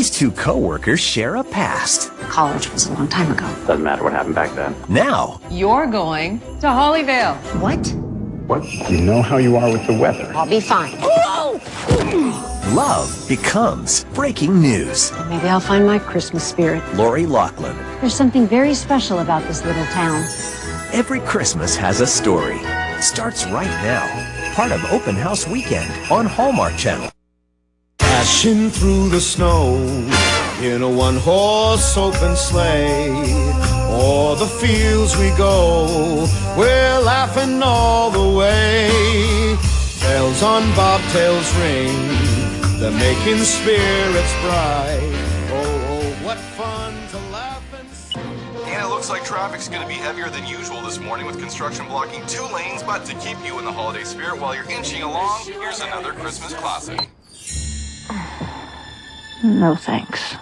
These two co-workers share a past. College was a long time ago. Doesn't matter what happened back then. Now, you're going to Hollyvale. What? What? You know how you are with the weather. I'll be fine. love becomes breaking news. Maybe I'll find my Christmas spirit. Lori Loughlin. There's something very special about this little town. Every Christmas has a story. Starts right now. Part of Open House Weekend on Hallmark Channel. Dashing through the snow in a one-horse open sleigh. O'er the fields we go, we're laughing all the way. Bells on bobtails ring, they're making spirits bright. Oh, what fun to laugh and sing. And it looks like traffic's going to be heavier than usual this morning with construction blocking 2 lanes, but to keep you in the holiday spirit while you're inching along, here's another Christmas classic. No thanks.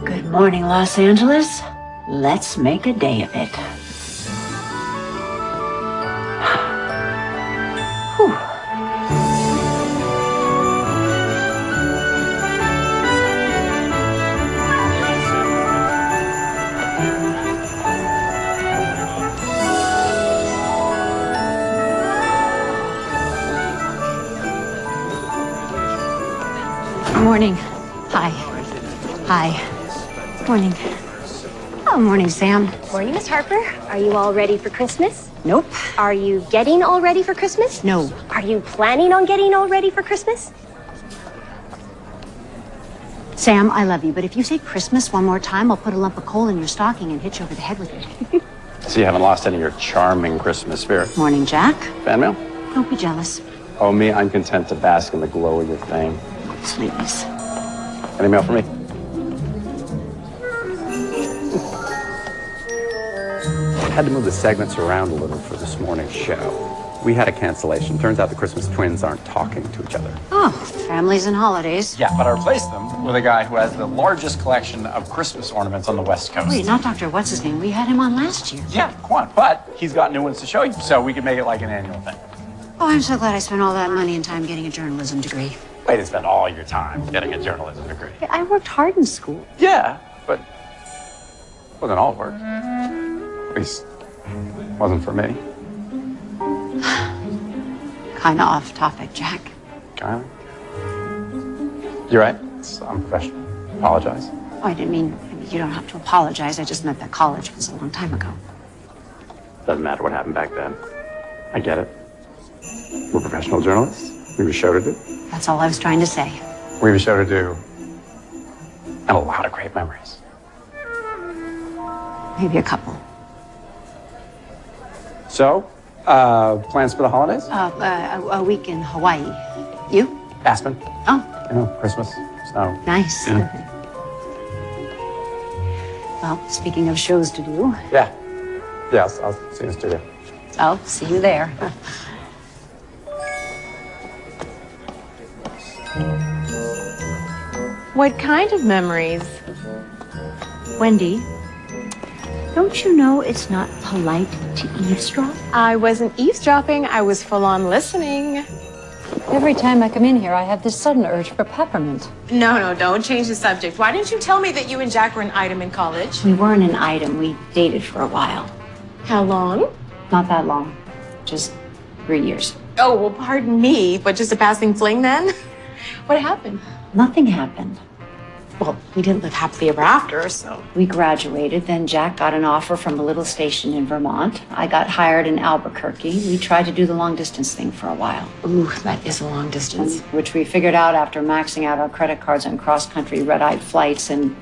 Good morning, Los Angeles. Let's make a day of it. Whew. Morning. Hi. Hi. Morning. Oh, morning, Sam. Morning, Miss Harper. Are you all ready for Christmas? Nope. Are you getting all ready for Christmas? No. Are you planning on getting all ready for Christmas? Sam, I love you, but if you say Christmas one more time, I'll put a lump of coal in your stocking and hit you over the head with it. So you haven't lost any of your charming Christmas spirit. Morning, Jack. Fan mail? Don't be jealous. Oh, me, I'm content to bask in the glow of your fame. Sweetness. Any mail for me? Had to move the segments around a little for this morning's show. We had a cancellation. Turns out the Christmas twins aren't talking to each other. Oh, families and holidays. Yeah, but I replaced them with a guy who has the largest collection of Christmas ornaments on the West Coast. Wait, not Dr. What's-his-name. We had him on last year. Yeah, come on. But he's got new ones to show you, so we can make it like an annual thing. Oh, I'm so glad I spent all that money and time getting a journalism degree. Way to spend all your time getting a journalism degree. I worked hard in school. Yeah, but it wasn't all work. At least, it wasn't for me. Kind of off topic, Jack. Kinda. You're right. It's unprofessional. Apologize. Oh, I didn't mean, you don't have to apologize. I just meant that college was a long time ago. Doesn't matter what happened back then. I get it. We're professional journalists. We have a show to do. That's all I was trying to say. We have a show to do. And a lot of great memories. Maybe a couple. So, plans for the holidays? A week in Hawaii. You? Aspen. Oh. You know, Christmas, snow. Nice. Yeah. Well, speaking of shows to do. Yeah. Yeah, I'll see you in the studio. I'll see you there. What kind of memories? Wendy, don't you know it's not polite to eavesdrop? I wasn't eavesdropping. I was full-on listening. Every time I come in here, I have this sudden urge for peppermint. No, don't change the subject. Why didn't you tell me that you and Jack were an item in college? We weren't an item. We dated for a while. How long? Not that long. Just 3 years. Oh, well, pardon me, but just a passing fling then? What happened? Nothing happened. Well, we didn't live happily ever after, so. We graduated, then Jack got an offer from a little station in Vermont. I got hired in Albuquerque. We tried to do the long-distance thing for a while. Ooh, that is a long distance. Which we figured out after maxing out our credit cards on cross-country red-eyed flights and...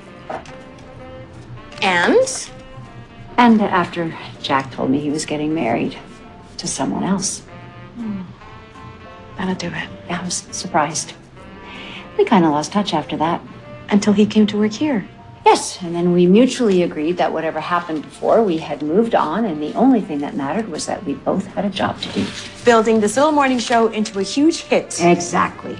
And after Jack told me he was getting married to someone else. That'll do it. Yeah, I was surprised. We kind of lost touch after that. Until he came to work here. Yes, and then we mutually agreed that whatever happened before, we had moved on, and the only thing that mattered was that we both had a job to do. Building this little morning show into a huge hit. Exactly.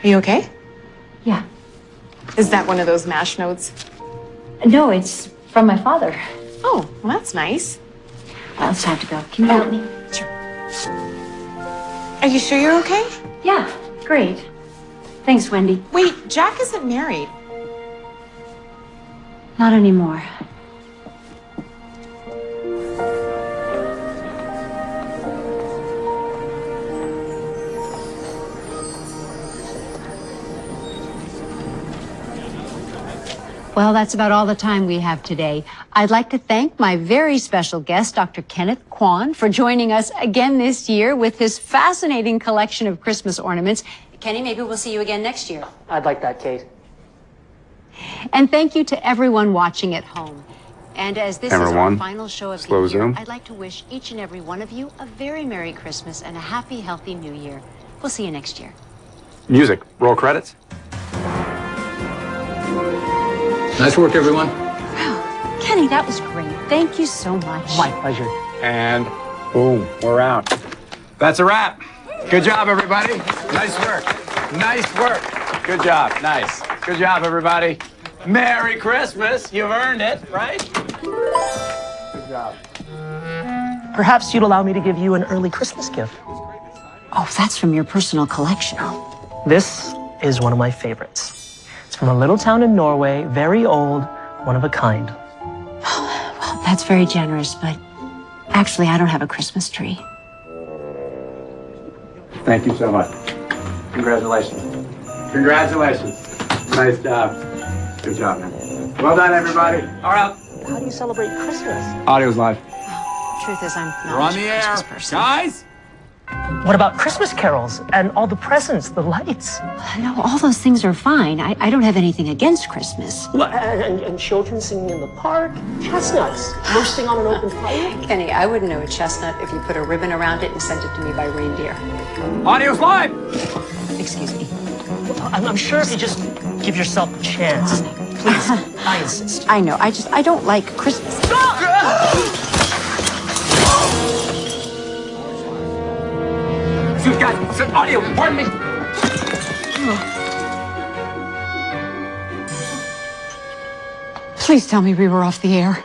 Are you okay? Yeah. Is that one of those MASH notes? No, it's From my father. Oh, well, that's nice. Well, it's time to go. Can you help me? Sure. Are you sure you're okay? Yeah, great. Thanks, Wendy. Wait, Jack isn't married. Not anymore. Well, that's about all the time we have today. I'd like to thank my very special guest, Dr. Kenneth Kwan, for joining us again this year with his fascinating collection of Christmas ornaments. Kenny, maybe we'll see you again next year. I'd like that, Kate. And thank you to everyone watching at home. And as this is our final show of the year, zoom. I'd like to wish each and every one of you a very Merry Christmas and a happy, healthy New Year. We'll see you next year. Music. Roll credits. Nice work, everyone. Wow, Kenny, that was great. Thank you so much. My pleasure. And boom, we're out. That's a wrap. Good job, everybody. Nice work. Nice work. Good job. Nice. Good job, everybody. Merry Christmas. You've earned it, right? Good job. Perhaps you'd allow me to give you an early Christmas gift. Oh, that's from your personal collection. This is one of my favorites. It's from a little town in Norway, very old, one of a kind. Well, that's very generous, but actually, I don't have a Christmas tree. Thank you so much. Congratulations. Congratulations. Nice job. Good job, man. Well done, everybody. All right. How do you celebrate Christmas? Audio's live. Truth is, I'm We're not on a the air. Christmas person. Guys? What about Christmas carols and all the presents, the lights? No, all those things are fine. I don't have anything against Christmas. And children singing in the park, chestnuts roasting on an open fire. Kenny, I wouldn't know a chestnut if you put a ribbon around it and sent it to me by reindeer. Audio's live. Excuse me. I'm sure if you just give yourself a chance. Please, I insist. I know. I don't like Christmas. Guys, audio, pardon me. Please tell me we were off the air.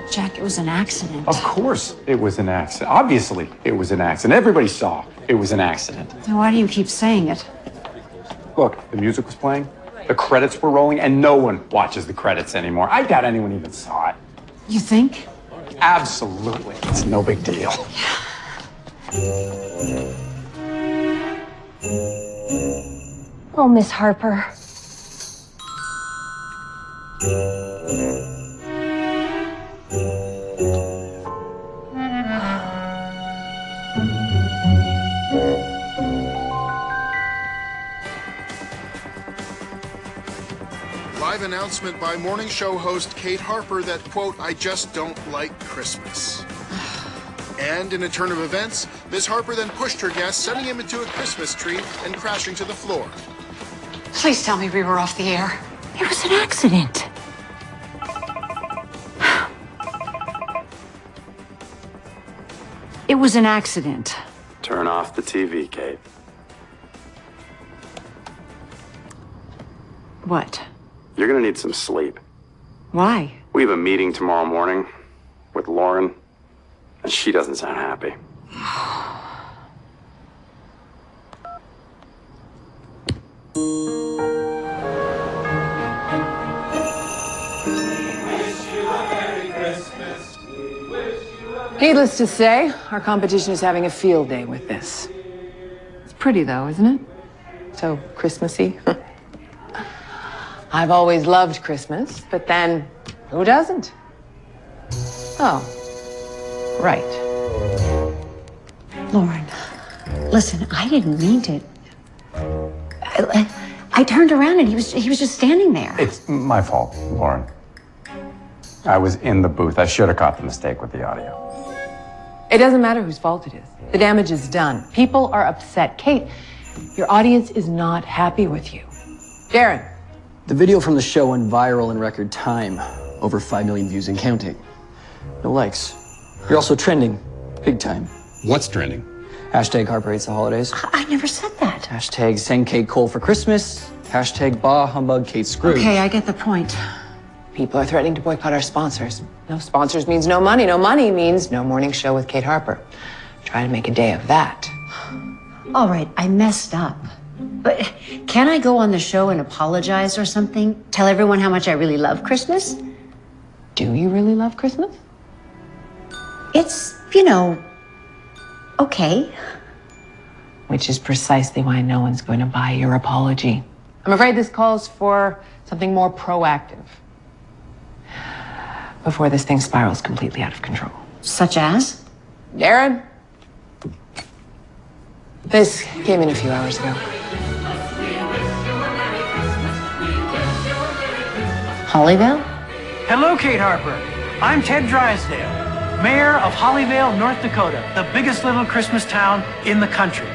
Jack, it was an accident. Of course it was an accident. Obviously it was an accident. Everybody saw it was an accident. Then why do you keep saying it? Look, the music was playing, the credits were rolling, and no one watches the credits anymore. I doubt anyone even saw it. You think? Absolutely. It's no big deal. Oh, Miss Harper. Live announcement by morning show host Kate Harper that, quote, I just don't like Christmas. And in a turn of events, Ms. Harper then pushed her guest, sending him into a Christmas tree and crashing to the floor. Please tell me we were off the air. It was an accident. It was an accident. Turn off the TV, Kate. What? You're gonna need some sleep. Why? We have a meeting tomorrow morning with Lauren, and she doesn't sound happy. Needless to say, our competition is having a field day with this. It's pretty, though, isn't it? So Christmassy. I've always loved Christmas, but then who doesn't? Oh, right. Lauren, listen, I didn't mean to. I turned around and he was just standing there. It's my fault, Lauren. I was in the booth. I should have caught the mistake with the audio. It doesn't matter whose fault it is. The damage is done. People are upset. Kate, your audience is not happy with you. Darren. The video from the show went viral in record time. Over 5 million views and counting. No likes. You're also trending, big time. What's trending? Hashtag Harper hates the holidays. I never said that. Hashtag send Kate Cole for Christmas. Hashtag bah humbug Kate Scrooge. Okay, I get the point. People are threatening to boycott our sponsors. No sponsors means no money. No money means no morning show with Kate Harper. Try to make a day of that. All right, I messed up. But can I go on the show and apologize or something? Tell everyone how much I really love Christmas? Do you really love Christmas? It's, you know, okay. Which is precisely why no one's going to buy your apology. I'm afraid this calls for something more proactive before this thing spirals completely out of control. Such as? Darren? This came in a few hours ago. Hollyville? Hello, Kate Harper. I'm Ted Drysdale, mayor of Hollyvale, North Dakota, the biggest little Christmas town in the country.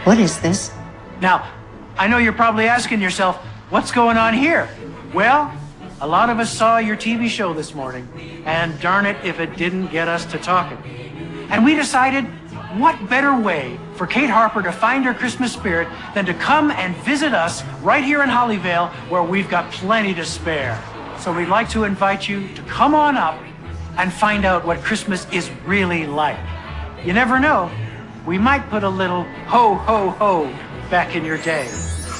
What is this? Now, I know you're probably asking yourself, what's going on here? Well, a lot of us saw your TV show this morning, and darn it if it didn't get us to talking. And we decided, what better way for Kate Harper to find her Christmas spirit than to come and visit us right here in Hollyvale, where we've got plenty to spare. So we'd like to invite you to come on up and find out what Christmas is really like. You never know, we might put a little ho, ho, ho back in your day.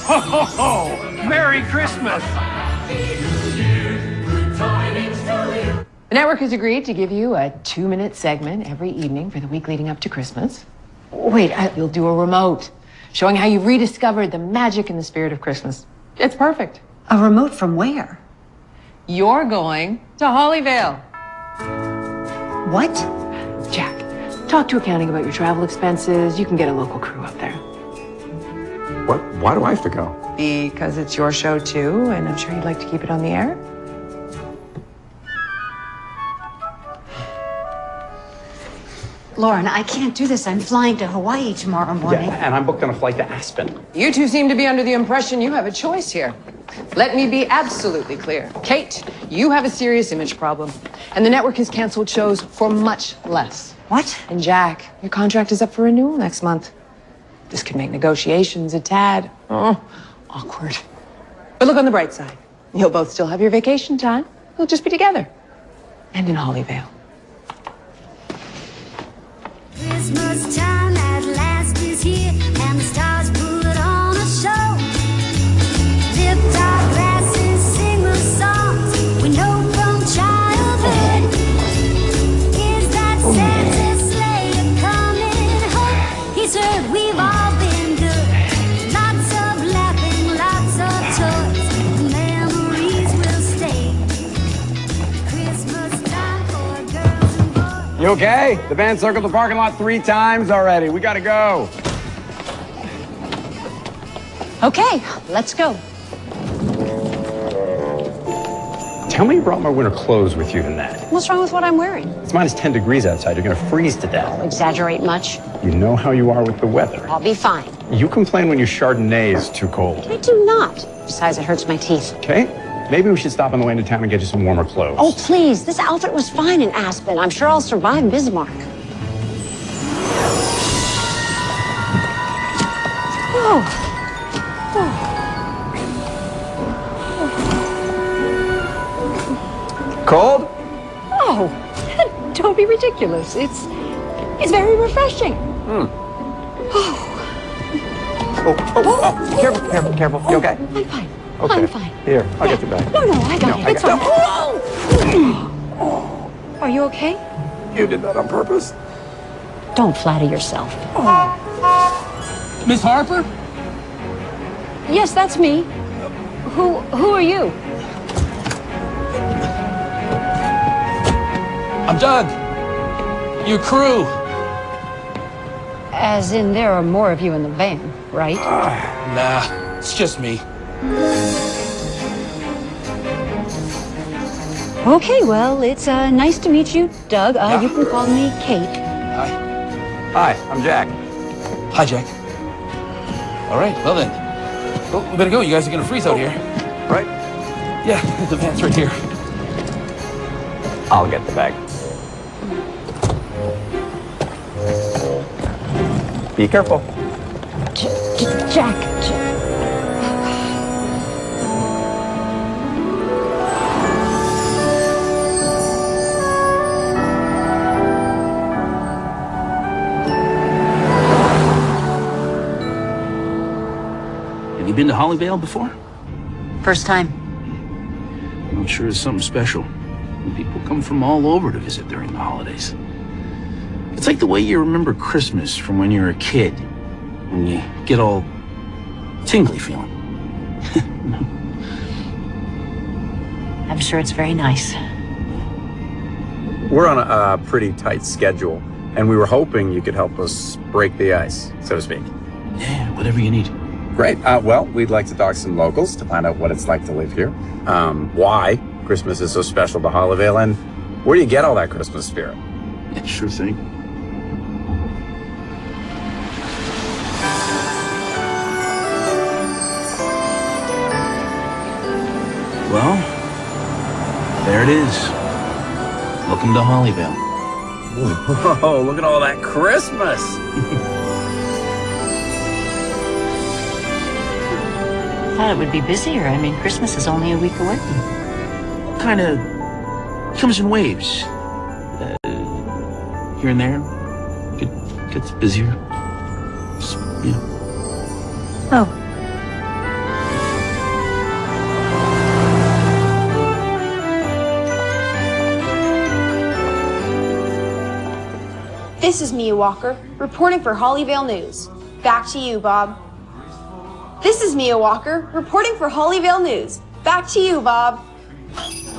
Ho, ho, ho! Merry Christmas! The network has agreed to give you a 2-minute segment every evening for the week leading up to Christmas. Wait, You'll do a remote showing how you've rediscovered the magic and the spirit of Christmas. It's perfect. A remote from where? You're going to Hollyvale. What? Jack, talk to accounting about your travel expenses. You can get a local crew up there. What? Why do I have to go? Because it's your show too, and I'm sure you'd like to keep it on the air. Lauren, I can't do this. I'm flying to Hawaii tomorrow morning. Yeah, and I'm booked on a flight to Aspen. You two seem to be under the impression you have a choice here. Let me be absolutely clear. Kate, you have a serious image problem, and the network has canceled shows for much less. What? And Jack, your contract is up for renewal next month. This could make negotiations a tad awkward. But look on the bright side. You'll both still have your vacation time. You'll just be together. And in Hollyvale. Christmas time at last is here, and the stars put on a show. Lift our glasses, sing the songs we know from childhood. Is that Santa's sleigh coming home? He's heard we've all been good. Lots of laughing, lots of toys, memories will stay. Christmas time for girls and boys. You okay? The band circled the parking lot 3 times already. We gotta go. Okay, let's go. Tell me you brought more winter clothes with you than that. What's wrong with what I'm wearing? It's minus 10 degrees outside. You're gonna freeze to death. Exaggerate much? You know how you are with the weather. I'll be fine. You complain when your Chardonnay is too cold. I do not. Besides, it hurts my teeth. Okay? Maybe we should stop on the way into town and get you some warmer clothes. Oh, please. This outfit was fine in Aspen. I'm sure I'll survive Bismarck. Oh. Cold? Oh, don't be ridiculous. It's very refreshing. Careful. You okay? I'm fine. Okay. I'm fine. Here, I'll get you back. No, I got it. It's fine. Are you okay? You did that on purpose. Don't flatter yourself. Miss Harper? Yes, that's me. Who are you? I'm Doug. Your crew. As in, there are more of you in the van, right? Nah, it's just me. Okay, well, it's nice to meet you, Doug. You can call me Kate. Hi, I'm Jack. Hi, Jack. All right, well then. Well, we better go. You guys are gonna freeze out here. Right? Yeah, the van's right here. I'll get the bag. Be careful. Jack. Have you been to Hollyvale before? First time. I'm sure it's something special. People come from all over to visit during the holidays. It's like the way you remember Christmas from when you were a kid, when you get all tingly feeling. I'm sure it's very nice. We're on a pretty tight schedule, and we were hoping you could help us break the ice, so to speak. Yeah, whatever you need. Great. Well, we'd like to talk to some locals to find out what it's like to live here, why Christmas is so special to Hollyvale, and where do you get all that Christmas spirit? Yeah, sure thing. Well, there it is. Welcome to Hollyvale. Whoa, look at all that Christmas! Thought it would be busier. I mean, Christmas is only a week away. Kind of comes in waves. Here and there. Gets busier. Just, you know. Oh. This is Mia Walker, reporting for Hollyvale News. Back to you, Bob. This is Mia Walker, reporting for Hollyvale News. Back to you, Bob.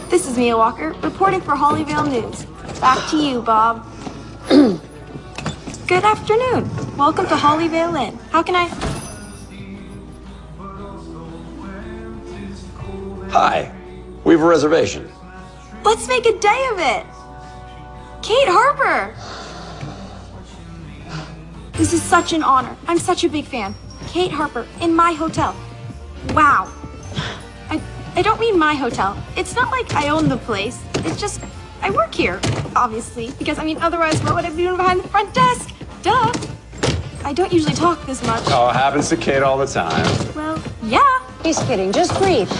This is Mia Walker, reporting for Hollyvale News. Back to you, Bob. Good afternoon. Welcome to Hollyvale Inn. How can I... Hi, we have a reservation. Let's make a day of it. Kate Harper. This is such an honor. I'm such a big fan. Kate Harper in my hotel. Wow. I don't mean my hotel. It's not like I own the place. It's just, I work here, obviously. Because, I mean, otherwise, what would I be doing behind the front desk? Duh. I don't usually talk this much. Oh, it happens to Kate all the time. Well, yeah. He's kidding. Just breathe.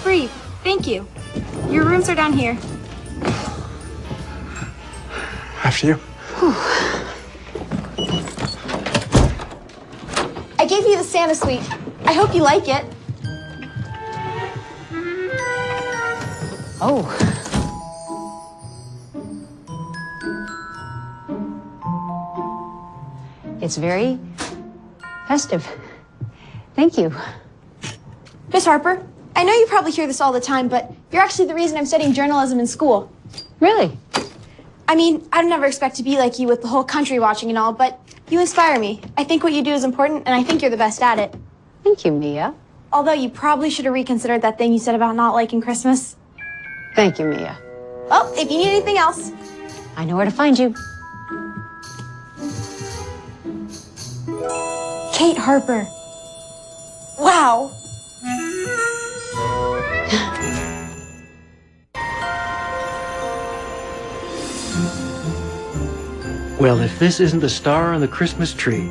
Breathe. Thank you. Your rooms are down here. After you. I gave you the Santa suite. I hope you like it. Oh. It's very festive. Thank you. Miss Harper, I know you probably hear this all the time, but you're actually the reason I'm studying journalism in school. Really? I mean, I'd never expect to be like you with the whole country watching and all, but you inspire me. I think what you do is important, and I think you're the best at it. Thank you, Mia. Although you probably should have reconsidered that thing you said about not liking Christmas. Thank you, Mia. Well, if you need anything else. I know where to find you. Kate Harper. Wow. Well, if this isn't the star on the Christmas tree,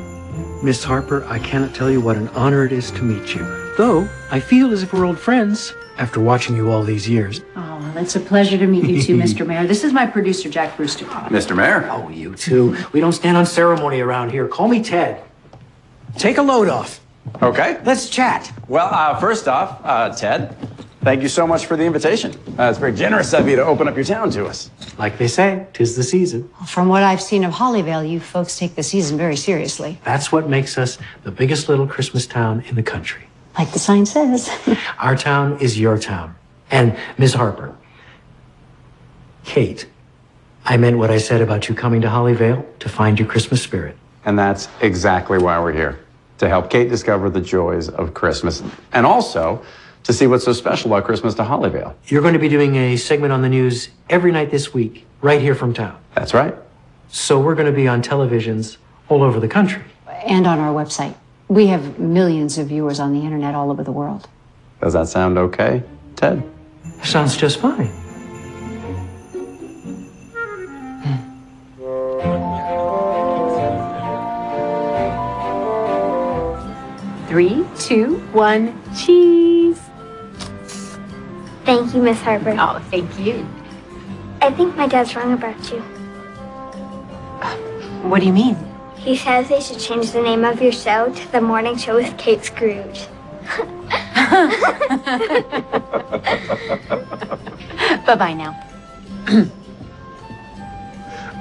Miss Harper, I cannot tell you what an honor it is to meet you. Though, I feel as if we're old friends after watching you all these years. Oh, well, it's a pleasure to meet you too, Mr. Mayor. This is my producer, Jack Brewster. Mr. Mayor. Oh, you too. We don't stand on ceremony around here. Call me Ted. Take a load off. Okay. Let's chat. Well, first off, Ted, thank you so much for the invitation. It's very generous of you to open up your town to us. Like they say, 'tis the season. From what I've seen of Hollyvale, you folks take the season very seriously. That's what makes us the biggest little Christmas town in the country. Like the sign says. Our town is your town. And Miss Harper, Kate, I meant what I said about you coming to Hollyvale to find your Christmas spirit. And that's exactly why we're here, to help Kate discover the joys of Christmas, and also to see what's so special about Christmas to Hollyvale. You're going to be doing a segment on the news every night this week, right here from town. That's right. So we're going to be on televisions all over the country. And on our website. We have millions of viewers on the internet all over the world. Does that sound okay, Ted? Sounds just fine. 2, 1, cheese. Thank you, Miss Harper. Oh, thank you. I think my dad's wrong about you. What do you mean? He says they should change the name of your show to The Morning Show with Kate Scrooge. Bye-bye now.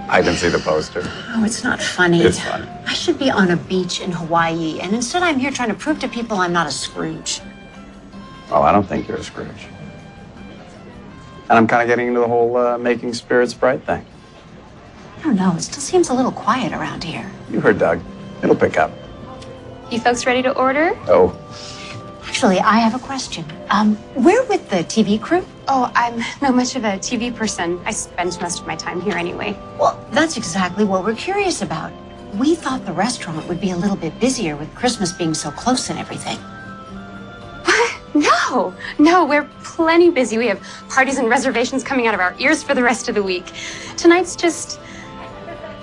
I can see the poster. Oh, it's not funny. It's funny. I should be on a beach in Hawaii, and instead I'm here trying to prove to people I'm not a Scrooge. Oh, I don't think you're a Scrooge. And I'm kind of getting into the whole making spirits bright thing. I don't know. It still seems a little quiet around here. You heard Doug. It'll pick up. You folks ready to order? Oh. Actually, I have a question. We're with the TV crew. Oh, I'm not much of a TV person. I spend most of my time here anyway. Well, that's exactly what we're curious about. We thought the restaurant would be a little bit busier with Christmas being so close and everything. No, we're plenty busy. We have parties and reservations coming out of our ears for the rest of the week. Tonight's just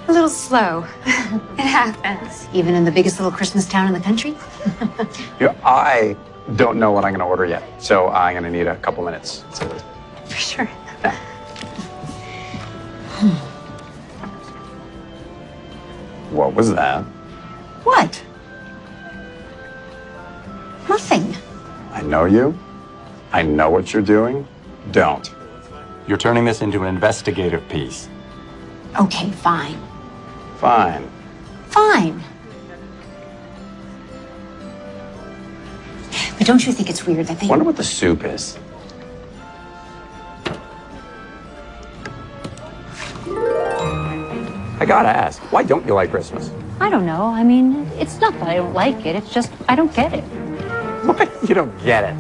a little slow. It happens. Even in the biggest little Christmas town in the country? You know, I don't know what I'm going to order yet, so I'm going to need a couple minutes. For sure. What was that? What? Nothing. I know you. I know what you're doing. Don't. You're turning this into an investigative piece. Okay, fine. Fine. Fine. But don't you think it's weird that they... Wonder what the soup is. I gotta ask, why don't you like Christmas? I don't know. I mean, it's not that I don't like it. It's just I don't get it. What? You don't get it.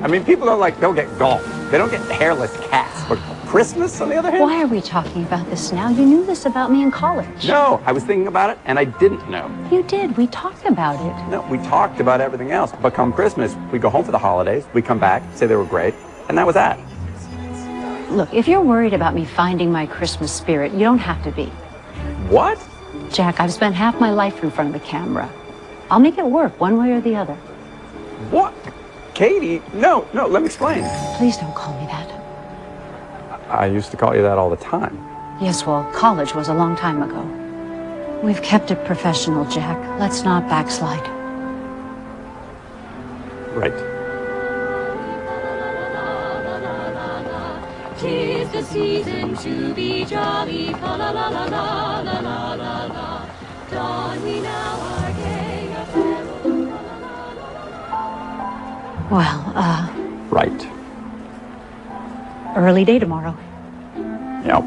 I mean, people don't get golf. They don't get hairless cats. But Christmas, on the other hand? Why are we talking about this now? You knew this about me in college. No, I was thinking about it, and I didn't know. You did. We talked about it. No, we talked about everything else. But come Christmas, we go home for the holidays, we come back, say they were great, and that was that. Look, if you're worried about me finding my Christmas spirit, you don't have to be. What? Jack, I've spent half my life in front of the camera. I'll make it work one way or the other. What? Katie, no, let me explain. Please don't call me that. I used to call you that all the time. Yes, well, college was a long time ago. We've kept it professional, Jack. Let's not backslide. Right. 'Tis the season to be jolly, fa la la la la la la la la. Don we now our gay apparel. Well, Right. early day tomorrow. Yep.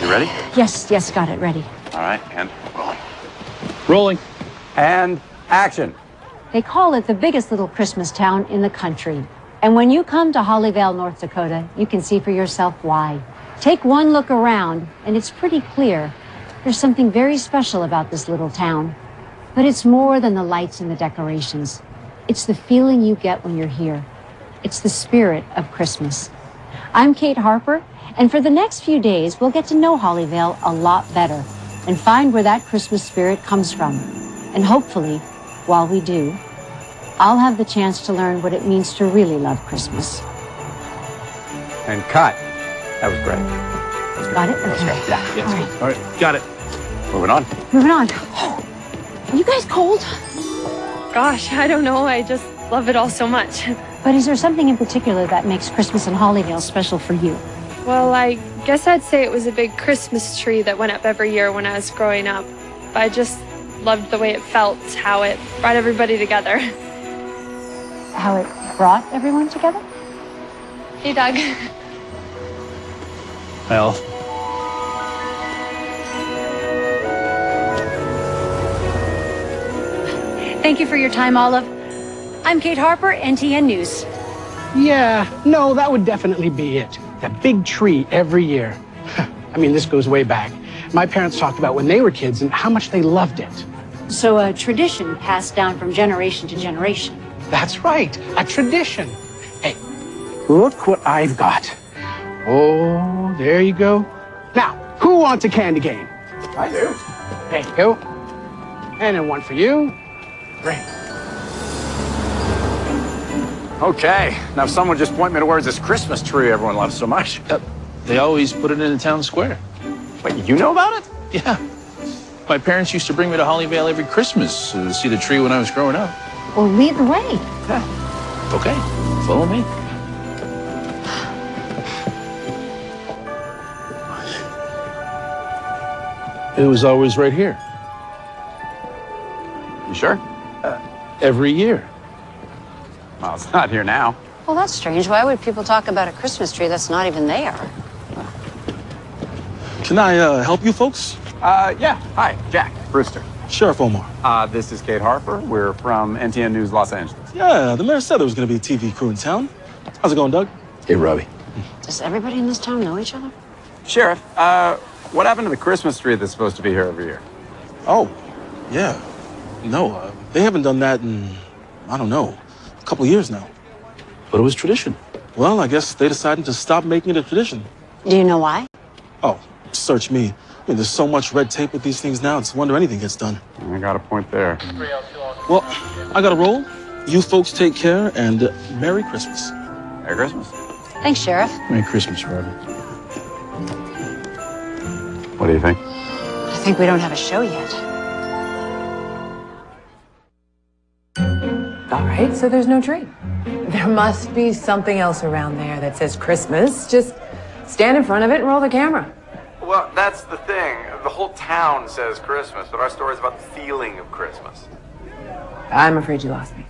Ready? Yes, got it ready. All right, and rolling. Rolling. And action. They call it the biggest little Christmas town in the country. And when you come to Hollyvale, North Dakota, you can see for yourself why. Take one look around, and it's pretty clear. There's something very special about this little town. But it's more than the lights and the decorations. It's the feeling you get when you're here. It's the spirit of Christmas. I'm Kate Harper, and for the next few days, we'll get to know Hollyvale a lot better and find where that Christmas spirit comes from. And hopefully, while we do, I'll have the chance to learn what it means to really love Christmas. And cut. That was great. Got it? That was Okay. great. Yeah. Yes. All right. All right. Got it. Moving on. Moving on. Oh, are you guys cold? Gosh, I don't know. I just love it all so much. But is there something in particular that makes Christmas in Hollyvale special for you? Well, I guess I'd say it was a big Christmas tree that went up every year when I was growing up. I just loved the way it felt, how it brought everybody together. How it brought everyone together? Hey, Doug. Well, Thank you for your time, Olive. I'm Kate Harper, NTN News. Yeah, no, that would definitely be it. That big tree every year. I mean, this goes way back. My parents talked about when they were kids and how much they loved it. So a tradition passed down from generation to generation. That's right, a tradition. Hey, look what I've got. Oh, there you go. Now, who wants a candy cane? I do. There you go. And then one for you. Great. Okay, now someone just point me towards this Christmas tree everyone loves so much. they always put it in the town square. Wait, you know about it? Yeah. My parents used to bring me to Hollyvale every Christmas to see the tree when I was growing up. Well, lead the way. Okay, follow me. It was always right here. You sure? Every year. Well, it's not here now. Well, that's strange. Why would people talk about a Christmas tree that's not even there? Can I help you folks? Yeah. Hi, Jack Brewster. Sheriff Omar. This is Kate Harper. We're from NTN News Los Angeles. Yeah, the mayor said there was going to be a TV crew in town. How's it going, Doug? Hey, Robbie. Does everybody in this town know each other? Sheriff, what happened to the Christmas tree that's supposed to be here every year? Oh, yeah. No, they haven't done that in, I don't know, a couple of years now. But it was tradition. Well, I guess they decided to stop making it a tradition. Do you know why? Oh, search me. I mean, there's so much red tape with these things now, it's a wonder anything gets done. I got a point there. Well, I gotta roll. You folks take care, and Merry Christmas. Merry Christmas. Thanks, Sheriff. Merry Christmas, Robbie. What do you think? I think we don't have a show yet. All right, so there's no tree. There must be something else around there that says Christmas. Just stand in front of it and roll the camera. Well, that's the thing. The whole town says Christmas, but our story's about the feeling of Christmas. I'm afraid you lost me.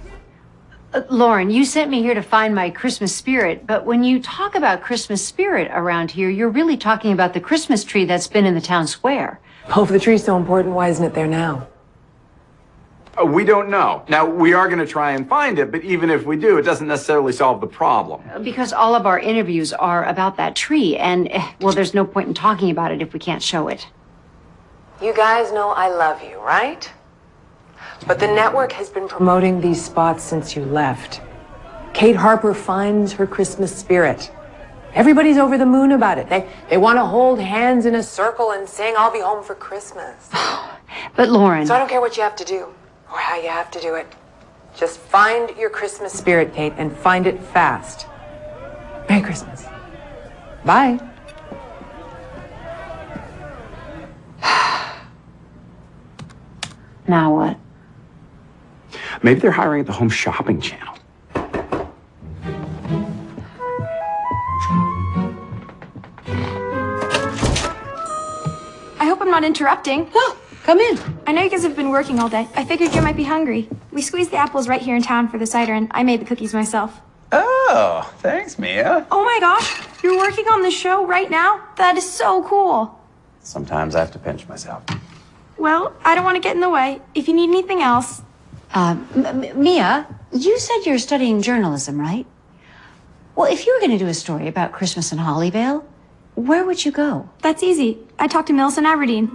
Lauren, you sent me here to find my Christmas spirit, but when you talk about Christmas spirit around here, you're really talking about the Christmas tree that's been in the town square. Oh, if the tree's so important, why isn't it there now? We don't know. Now, we are going to try and find it, but even if we do, it doesn't necessarily solve the problem. Because all of our interviews are about that tree, and, well, there's no point in talking about it if we can't show it. You guys know I love you, right? But the network has been promoting these spots since you left. Kate Harper finds her Christmas spirit. Everybody's over the moon about it. They want to hold hands in a circle and sing, "I'll be home for Christmas." But Lauren... So I don't care what you have to do or how you have to do it. Just find your Christmas spirit, Kate, and find it fast. Merry Christmas. Bye. Now what? Maybe they're hiring at the Home Shopping Channel. I hope I'm not interrupting. No, come in. I know you guys have been working all day. I figured you might be hungry. We squeezed the apples right here in town for the cider, and I made the cookies myself. Oh, thanks, Mia. Oh my gosh, you're working on the show right now? That is so cool. Sometimes I have to pinch myself. Well, I don't want to get in the way. If you need anything else... Mia, you said you're studying journalism, right? Well, if you were going to do a story about Christmas in Hollyvale, where would you go? That's easy. I talked to Millicent Aberdeen.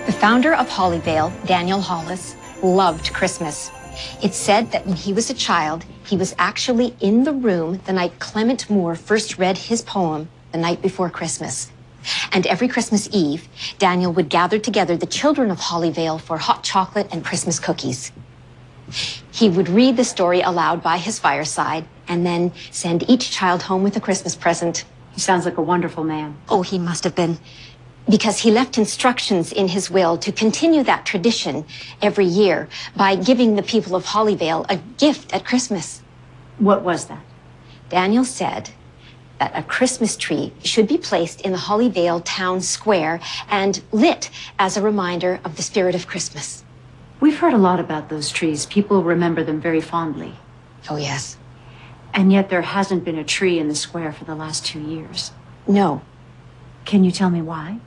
The founder of Hollyvale, Daniel Hollis, loved Christmas. It's said that when he was a child, he was actually in the room the night Clement Moore first read his poem, The Night Before Christmas. And every Christmas Eve, Daniel would gather together the children of Hollyvale for hot chocolate and Christmas cookies. He would read the story aloud by his fireside and then send each child home with a Christmas present. He sounds like a wonderful man. Oh, he must have been. Because he left instructions in his will to continue that tradition every year by giving the people of Hollyvale a gift at Christmas. What was that? Daniel said that a Christmas tree should be placed in the Hollyvale town square and lit as a reminder of the spirit of Christmas. We've heard a lot about those trees. People remember them very fondly. Oh, yes. And yet there hasn't been a tree in the square for the last 2 years. No. Can you tell me why?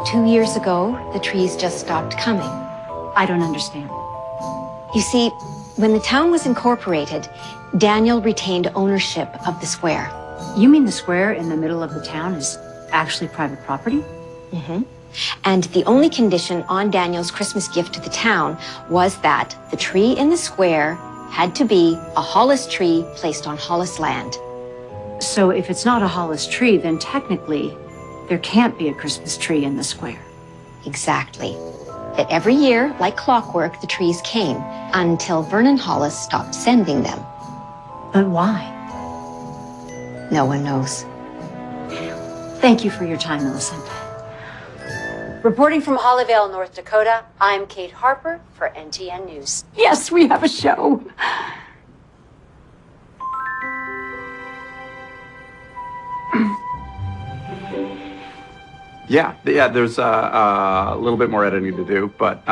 Two years ago, the trees just stopped coming. I don't understand. You see, when the town was incorporated, Daniel retained ownership of the square. You mean the square in the middle of the town is actually private property? Mm-hmm. And the only condition on Daniel's Christmas gift to the town was that the tree in the square had to be a Hollis tree placed on Hollis land. So if it's not a Hollis tree, then technically there can't be a Christmas tree in the square. Exactly. That every year, like clockwork, the trees came until Vernon Hollis stopped sending them. But why? No one knows. Thank you for your time, Millicent. Reporting from Hollyvale, North Dakota, I'm Kate Harper for NTN News. Yes, we have a show. Yeah, there's a little bit more editing to do, but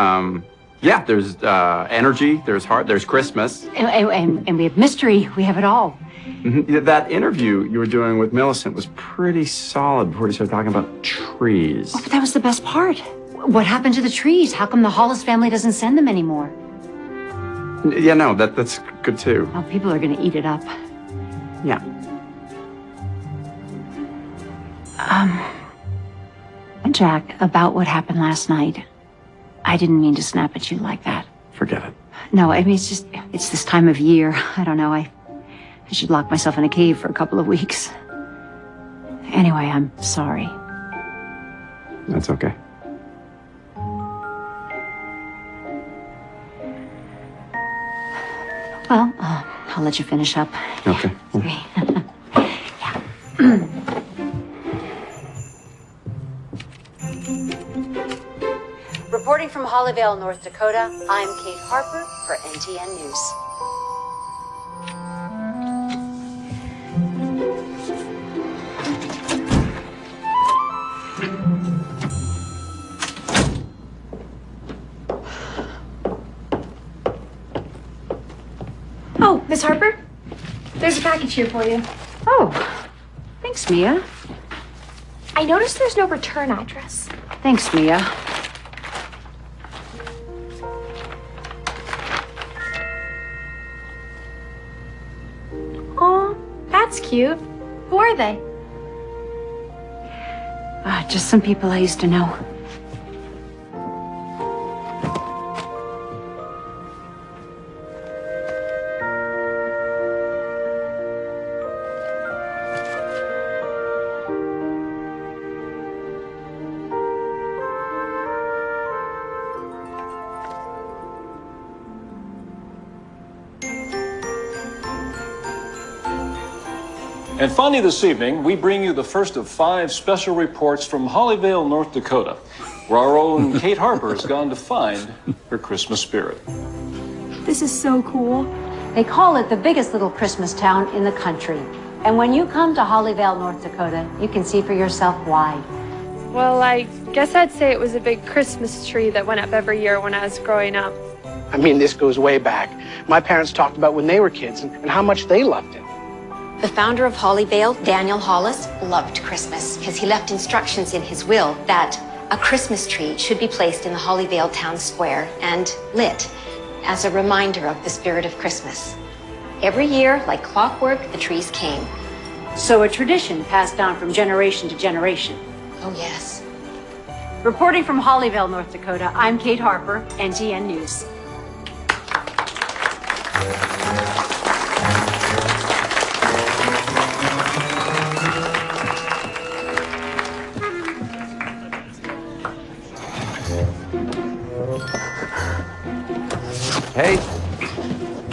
yeah, there's energy, there's heart, there's Christmas. And we have mystery. We have it all. Mm-hmm. That interview you were doing with Millicent was pretty solid before you started talking about trees. Oh, but that was the best part. What happened to the trees? How come the Hollis family doesn't send them anymore? Yeah, no, that's good too. Oh, people are going to eat it up. Yeah. Jack, about what happened last night. I didn't mean to snap at you like that. Forget it. No, I mean, it's this time of year. I don't know. I should lock myself in a cave for a couple of weeks. Anyway, I'm sorry. That's okay. Well, I'll let you finish up. Okay. Yeah. Reporting from Hollyvale, North Dakota, I'm Kate Harper for NTN News. Oh, Miss Harper? There's a package here for you. Oh, thanks, Mia. I noticed there's no return address. Thanks, Mia. Oh, that's cute. Who are they? Just some people I used to know. And finally this evening, we bring you the first of 5 special reports from Hollyvale, North Dakota, where our own Kate Harper has gone to find her Christmas spirit. This is so cool. They call it the biggest little Christmas town in the country. And when you come to Hollyvale, North Dakota, you can see for yourself why. Well, I guess I'd say it was a big Christmas tree that went up every year when I was growing up. I mean, this goes way back. My parents talked about when they were kids and how much they loved it. The founder of Hollyvale, Daniel Hollis, loved Christmas because he left instructions in his will that a Christmas tree should be placed in the Hollyvale town square and lit as a reminder of the spirit of Christmas. Every year, like clockwork, the trees came. So a tradition passed down from generation to generation. Oh, yes. Reporting from Hollyvale, North Dakota, I'm Kate Harper, NTN News. Hey,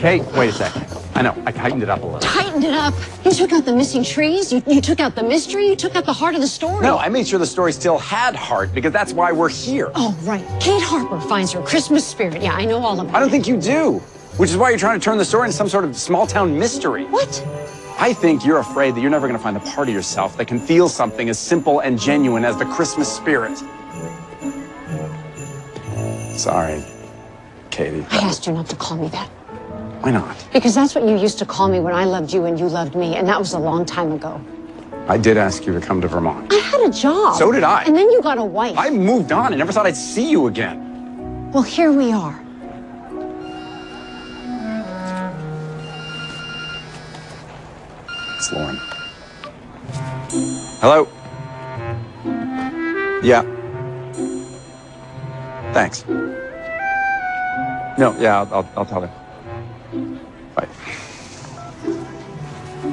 Kate, wait a second. I know, I tightened it up a little. Tightened it up. You took out the missing trees. You took out the mystery. You took out the heart of the story. No, I made sure the story still had heart because that's why we're here. Oh, right. Kate Harper finds her Christmas spirit. Yeah, I know all about it. I don't think you do, which is why you're trying to turn the story into some sort of small-town mystery. What? I think you're afraid that you're never going to find the part of yourself that can feel something as simple and genuine as the Christmas spirit. Sorry, Katie. I asked you not to call me that. Why not? Because that's what you used to call me when I loved you and you loved me, and that was a long time ago. I did ask you to come to Vermont. I had a job. So did I. And then you got a wife. I moved on. I never thought I'd see you again. Well, here we are. It's Lauren. Hello? Yeah. Thanks. No, yeah, I'll tell her. Bye.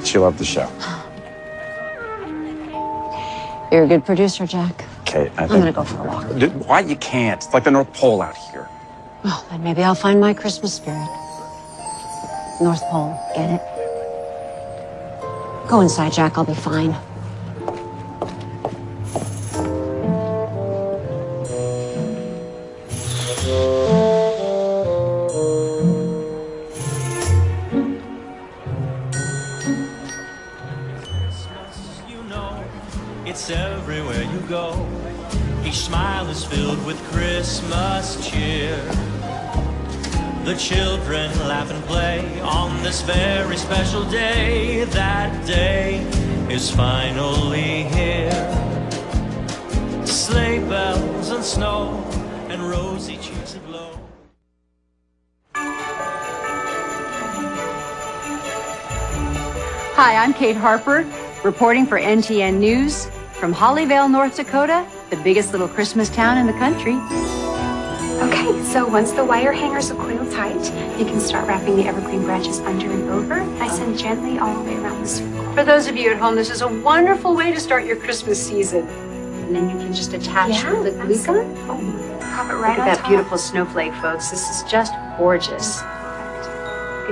She loved the show. You're a good producer, Jack. Kate, I think... I'm gonna go for a walk. Why you can't? It's like the North Pole out here. Well, then maybe I'll find my Christmas spirit. North Pole, get it? Go inside, Jack. I'll be fine. It's everywhere you go. Each smile is filled with Christmas cheer. The children laugh and play on this very special day. That day is finally here. Sleigh bells and snow and rosy cheeks aglow. Hi, I'm Kate Harper, reporting for NTN News from Hollyvale, North Dakota, the biggest little Christmas town in the country. Okay, so once the wire hangers are coiled tight, you can start wrapping the evergreen branches under and over, nice and gently all the way around the circle. For those of you at home, this is a wonderful way to start your Christmas season. And then you can just attach the glue gun. Pop it right Look on at that top. beautiful snowflake, folks. This is just gorgeous.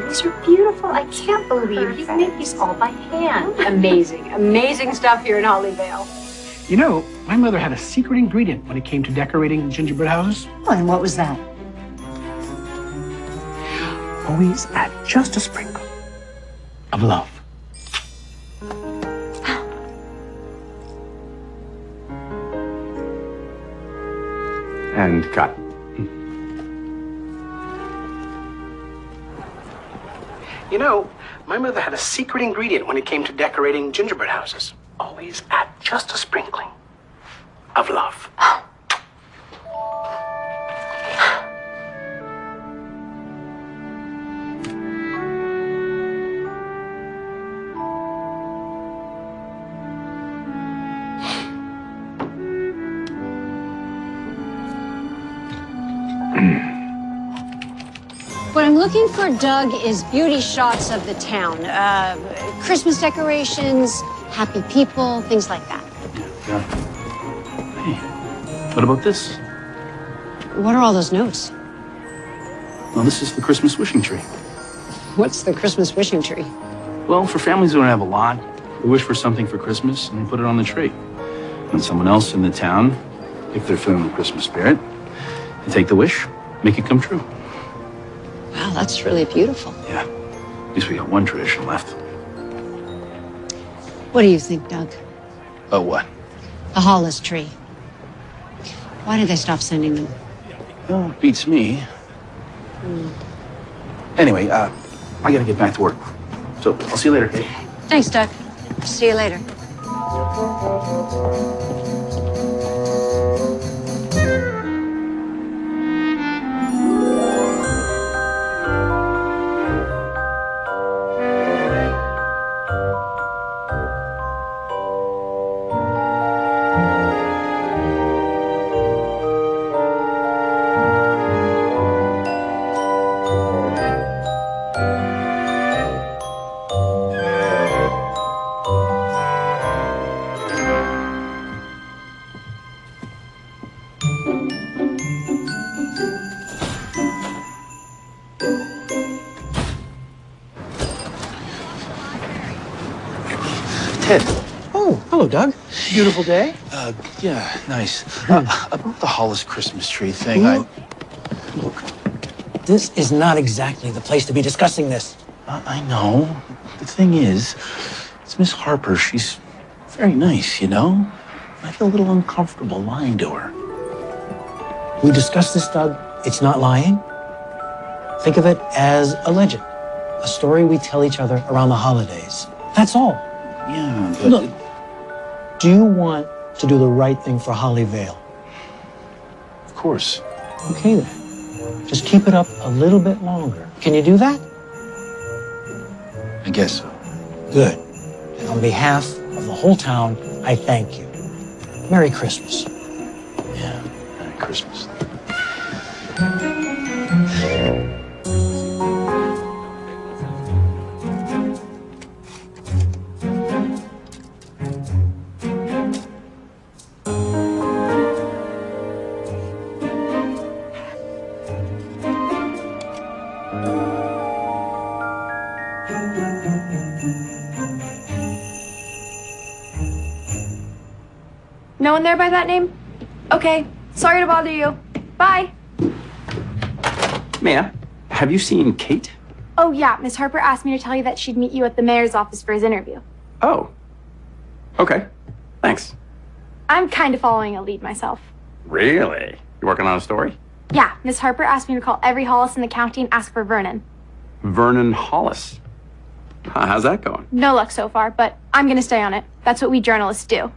These are beautiful. I can't believe you made these all by hand. Amazing, amazing stuff here in Hollyvale. You know, my mother had a secret ingredient when it came to decorating gingerbread houses. Oh, and what was that? Always add just a sprinkle of love. And cut. You know, my mother had a secret ingredient when it came to decorating gingerbread houses. Always add just a sprinkling of love. What I'm looking for, Doug, is beauty shots of the town. Christmas decorations, happy people, things like that. Yeah. Hey, what about this? What are all those notes? Well, this is the Christmas wishing tree. What's the Christmas wishing tree? Well, for families who don't have a lot, they wish for something for Christmas and they put it on the tree. And someone else in the town, if they're feeling the Christmas spirit, they take the wish, make it come true. Wow, that's really beautiful. Yeah, at least we got one tradition left. What do you think, Doug? Oh, what? The Hollis tree. Why did they stop sending them? Oh, beats me. Anyway, I gotta get back to work. So, I'll see you later, Kate. Thanks, Doug. See you later. Hello, Doug. Beautiful day. Yeah, nice. About the Hollis Christmas tree thing, Look, this is not exactly the place to be discussing this. I know. The thing is, it's Miss Harper. She's very nice, you know? I feel a little uncomfortable lying to her. We discussed this, Doug. It's not lying. Think of it as a legend, a story we tell each other around the holidays. That's all. Yeah, but... Look, do you want to do the right thing for Hollyvale? Of course. Okay, then. Just keep it up a little bit longer. Can you do that? I guess so. Good. And on behalf of the whole town, I thank you. Merry Christmas. Yeah, Merry Christmas. No one there by that name? Okay. Sorry to bother you. Bye. Mia, have you seen Kate? Oh, yeah. Miss Harper asked me to tell you that she'd meet you at the mayor's office for his interview. Oh. Okay. Thanks. I'm kind of following a lead myself. Really? You working on a story? Yeah. Miss Harper asked me to call every Hollis in the county and ask for Vernon. Vernon Hollis. How's that going? No luck so far, but I'm going to stay on it. That's what we journalists do.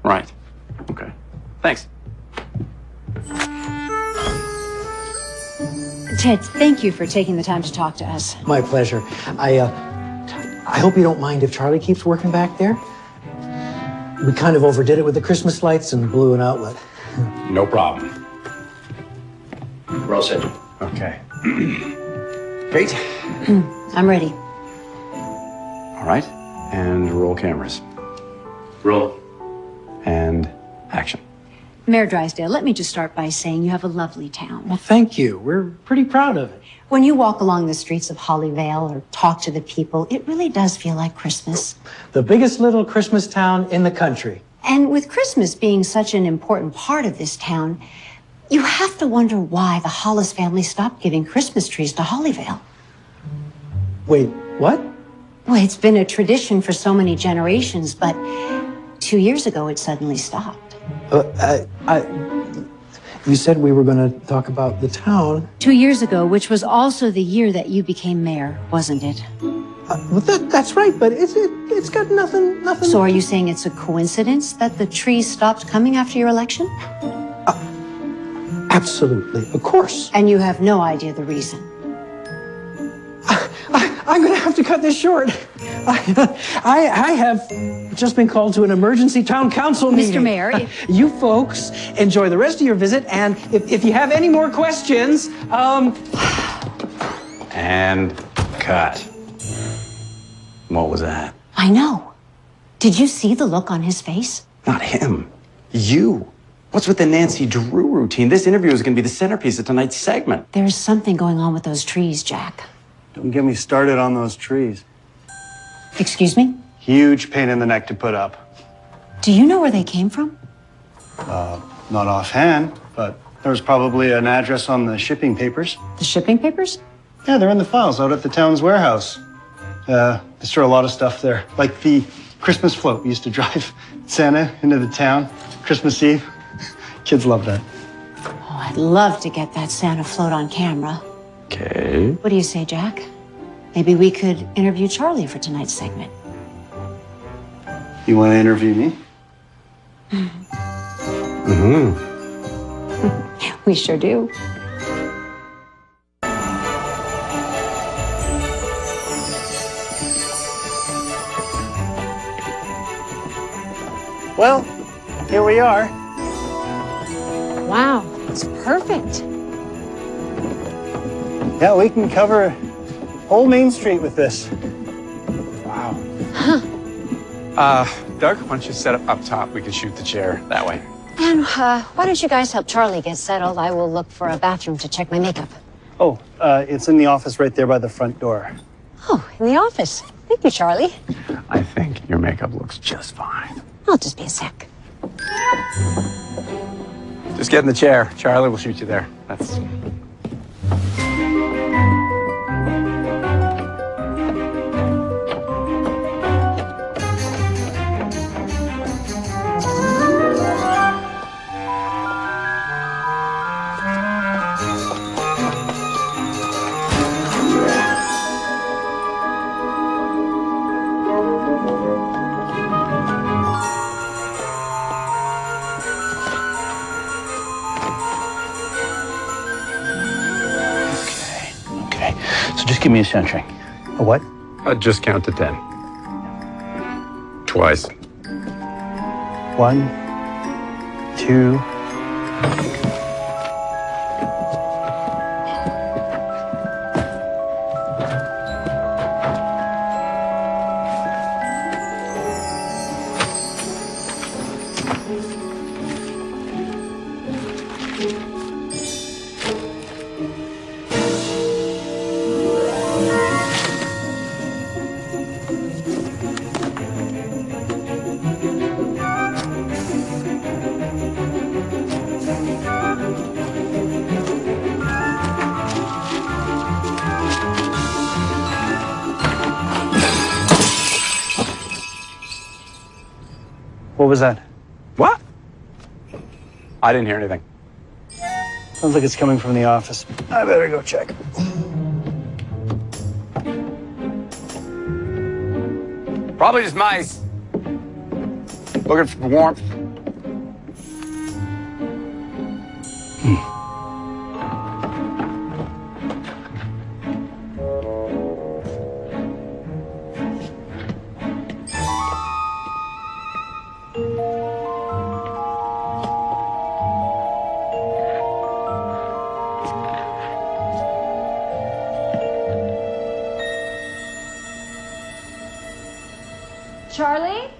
Right. Okay. Thanks. Ted, thank you for taking the time to talk to us. My pleasure. I hope you don't mind if Charlie keeps working back there. We kind of overdid it with the Christmas lights and blew an outlet. No problem. We're all set. Okay. Kate? I'm ready. All right. And roll cameras. Roll. And action. Mayor Drysdale, let me just start by saying you have a lovely town. Well, thank you. We're pretty proud of it. When you walk along the streets of Hollyvale or talk to the people, it really does feel like Christmas. The biggest little Christmas town in the country. And with Christmas being such an important part of this town, you have to wonder why the Hollis family stopped giving Christmas trees to Hollyvale. Wait, what? Well, it's been a tradition for so many generations, but 2 years ago it suddenly stopped. You said we were going to talk about the town. 2 years ago, which was also the year that you became mayor, wasn't it? Well, that's right, but it's got nothing. So are you saying it's a coincidence that the trees stopped coming after your election? Absolutely, of course. And you have no idea the reason? I'm going to have to cut this short. I have just been called to an emergency town council meeting. Mr. Mayor, you folks enjoy the rest of your visit, and if you have any more questions, And cut. What was that? I know. Did you see the look on his face? Not him. You. What's with the Nancy Drew routine? This interview is going to be the centerpiece of tonight's segment. There's something going on with those trees, Jack. Don't get me started on those trees. Excuse me? Huge pain in the neck to put up. Do you know where they came from? Not offhand, but there was probably an address on the shipping papers. The shipping papers? Yeah, they're in the files out at the town's warehouse. They store a lot of stuff there, like the Christmas float. We used to drive Santa into the town Christmas Eve. Kids love that. Oh, I'd love to get that Santa float on camera. Okay. What do you say, Jack? Maybe we could interview Charlie for tonight's segment. You want to interview me? Mm-hmm. We sure do. Well, here we are. Wow, it's perfect. Yeah, we can cover whole Main Street with this. Wow. Doug, why don't you set up top? We can shoot the chair that way. And why don't you guys help Charlie get settled? I will look for a bathroom to check my makeup. Oh, it's in the office right there by the front door. Oh, in the office. Thank you, Charlie. I think your makeup looks just fine. I'll just be a sec. Just get in the chair. Charlie will shoot you there. That's... So just give me a centering. A what? Just count to 10. Twice. 1, 2. What was that? What? I didn't hear anything. Sounds like it's coming from the office. I better go check. Probably just mice. Looking for warmth. Charlie?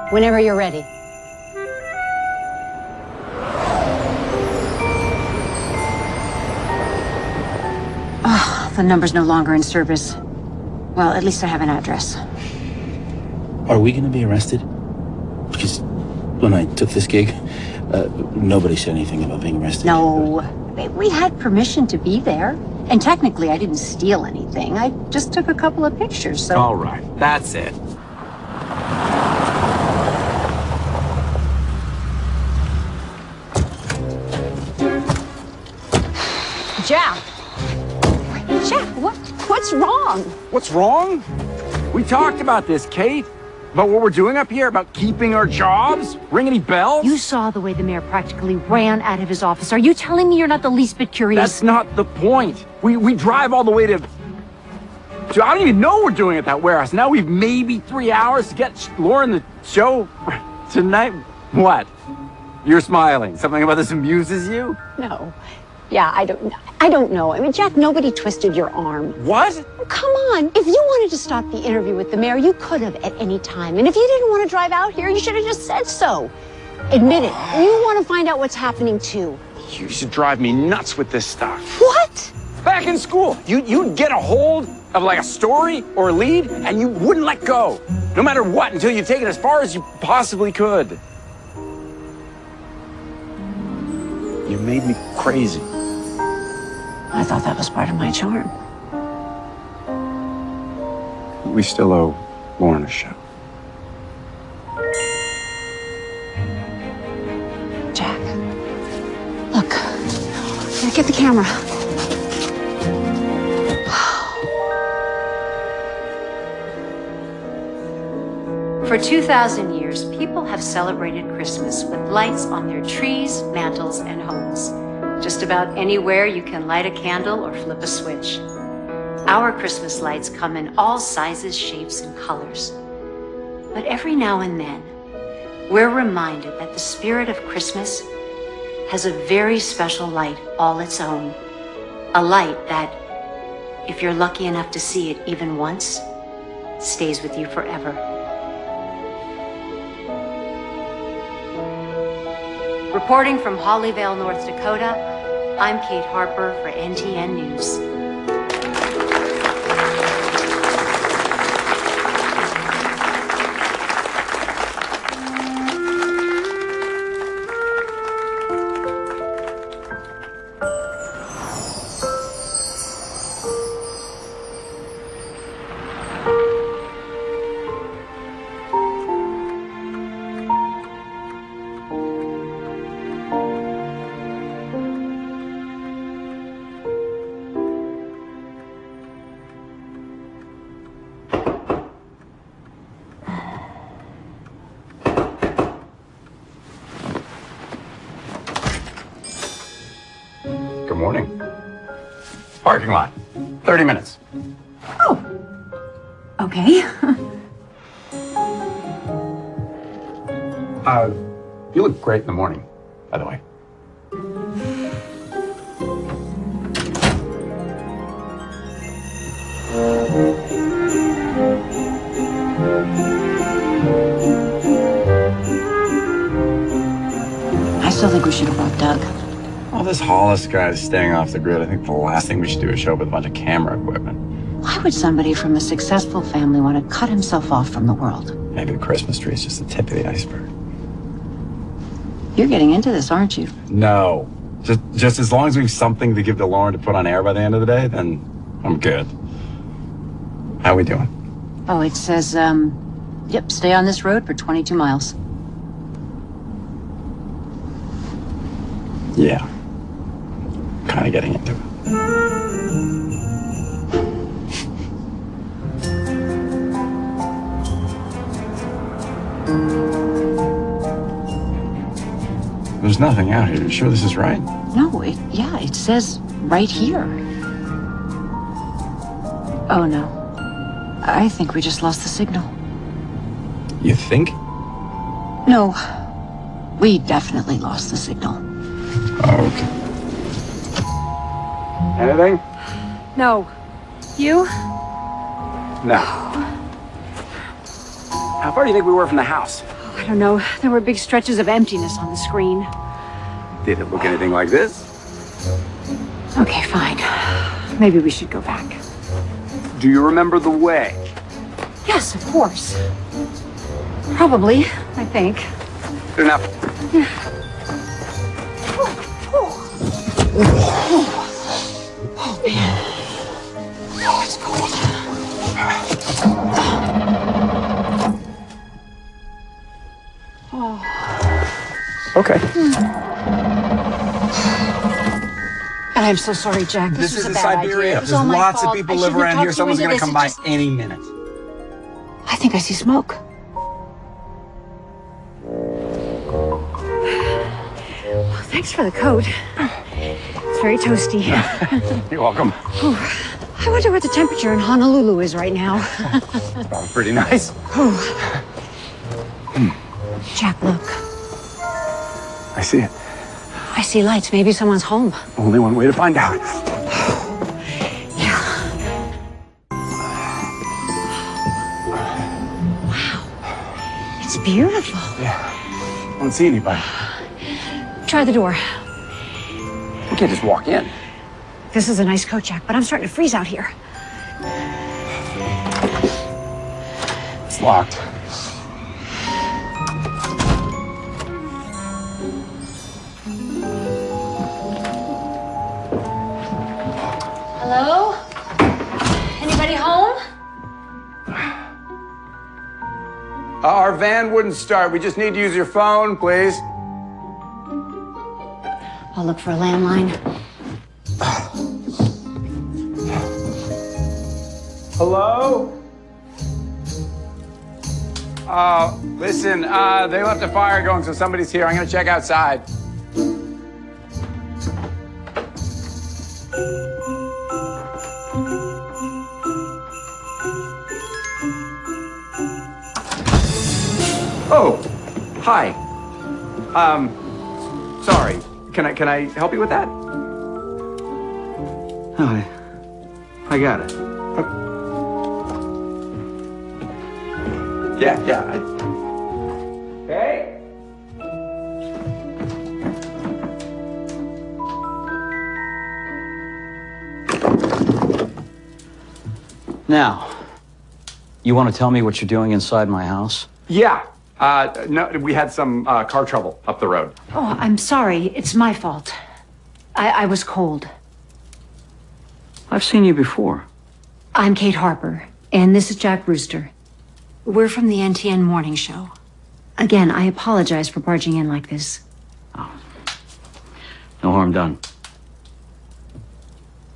Whenever you're ready. Oh, the number's no longer in service. Well, at least I have an address. Are we going to be arrested? Because when I took this gig, nobody said anything about being arrested. No, we had permission to be there. And technically, I didn't steal anything. I just took a couple of pictures, so... All right, that's it. Jack! Jack, what's wrong? What's wrong? We talked about this, Kate. About what we're doing up here, about keeping our jobs? Ring any bells? You saw the way the mayor practically ran out of his office. Are you telling me you're not the least bit curious? That's not the point. We drive all the way to... I don't even know what we're doing at that warehouse. Now we've maybe 3 hours to get Lauren the show tonight. What? You're smiling. Something about this amuses you? No. Yeah, I don't know. I mean, Jack, nobody twisted your arm. What? Oh, come on. If you wanted to stop the interview with the mayor, you could have at any time. And if you didn't want to drive out here, you should have just said so. Admit it. You want to find out what's happening, too. You used to drive me nuts with this stuff. What? Back in school, you'd get a hold of like a story or a lead, and you wouldn't let go. No matter what, until you'd take it as far as you possibly could. You made me crazy. I thought that was part of my charm. We still owe Lauren a show. Jack, look. Get the camera. For 2,000 years, people have celebrated Christmas with lights on their trees, mantles, and homes. Just about anywhere you can light a candle or flip a switch. Our Christmas lights come in all sizes, shapes, and colors. But every now and then, we're reminded that the spirit of Christmas has a very special light all its own. A light that, if you're lucky enough to see it even once, stays with you forever. Reporting from Hollyvale, North Dakota, I'm Kate Harper for NTN News. Good morning. Parking lot. 30 minutes. Okay. You look great in the morning, by the way. I still think we should have brought Doug. Well, this Hollis guy's staying off the grid. I think the last thing we should do is show up with a bunch of camera equipment. Why would somebody from a successful family want to cut himself off from the world? Maybe the Christmas tree is just the tip of the iceberg. You're getting into this, aren't you? No. Just as long as we have something to give to Lauren to put on air by the end of the day, then I'm good. How we doing? Oh, it says, yep, stay on this road for 22 miles. Yeah. Kind of getting into it. There's nothing out here. You sure this is right? No, it says right here. Oh, no. I think we just lost the signal. You think? No, we definitely lost the signal. Okay. Anything? No. You? No. How far do you think we were from the house? I don't know. There were big stretches of emptiness on the screen. Did it look anything like this? Okay, fine. Maybe we should go back. Do you remember the way? Yes, of course. Probably, I think. Good enough. Oh, man. Oh, it's cold. Okay. I'm so sorry, Jack. This was is a bad idea. Siberia. It was There's all my lots of fault. people I live shouldn't have around here. talked you Someone's into going to this. come It by just- any minute. I think I see smoke. Well, thanks for the coat. It's very toasty. You're welcome. Whew. I wonder what the temperature in Honolulu is right now. Probably pretty nice. Jack, look. I see it. I see lights. Maybe someone's home. Only one way to find out. It's beautiful. Yeah. I don't see anybody. Try the door. We can't just walk in. This is a nice coat, Jack, but I'm starting to freeze out here. It's locked. Hello? Anybody home? Our van wouldn't start. We just need to use your phone, please. I'll look for a landline. Hello? Listen, they left a fire going, so somebody's here. I'm gonna check outside. Oh, hi. Sorry. Can I help you with that? Oh, I got it. Yeah. Hey. Now, you want to tell me what you're doing inside my house? Yeah. No, we had some car trouble up the road. Oh, I'm sorry. It's my fault. I was cold. I've seen you before. I'm Kate Harper, and this is Jack Brewster. We're from the NTN Morning Show. Again, I apologize for barging in like this. No harm done.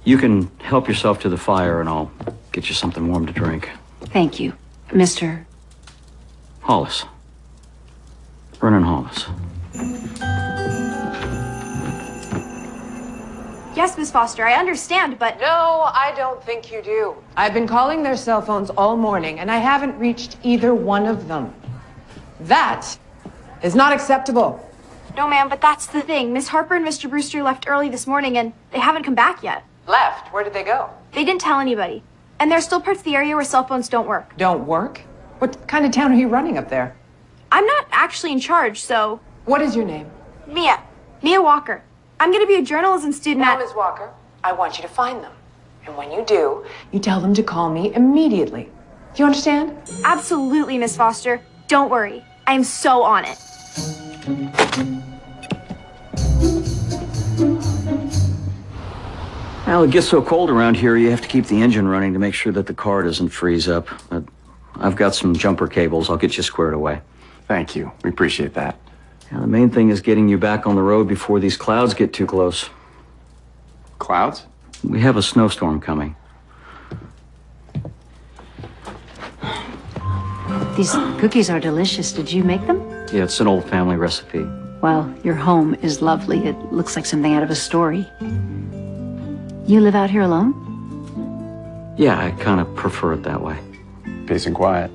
You can help yourself to the fire, and I'll get you something warm to drink. Thank you, Mr. Hollis. Vernon Hollis. Yes, Miss Foster, I understand, but... No, I don't think you do. I've been calling their cell phones all morning, and I haven't reached either one of them. That is not acceptable. No, ma'am, but that's the thing. Miss Harper and Mr. Brewster left early this morning, and they haven't come back yet. Left? Where did they go? They didn't tell anybody. And there's still parts of the area where cell phones don't work. Don't work? What kind of town are you running up there? I'm not actually in charge, so... What is your name? Mia. Mia Walker. I'm going to be a journalism student Now, at... Ms. Walker, I want you to find them. And when you do, you tell them to call me immediately. Do you understand? Absolutely, Miss Foster. Don't worry. I am so on it. Well, it gets so cold around here, you have to keep the engine running to make sure that the car doesn't freeze up. But I've got some jumper cables. I'll get you squared away. Thank you. We appreciate that. Now, the main thing is getting you back on the road before these clouds get too close. Clouds? We have a snowstorm coming. These cookies are delicious. Did you make them? Yeah, it's an old family recipe. Well, your home is lovely. It looks like something out of a story. You live out here alone? Yeah, I kind of prefer it that way. Peace and quiet.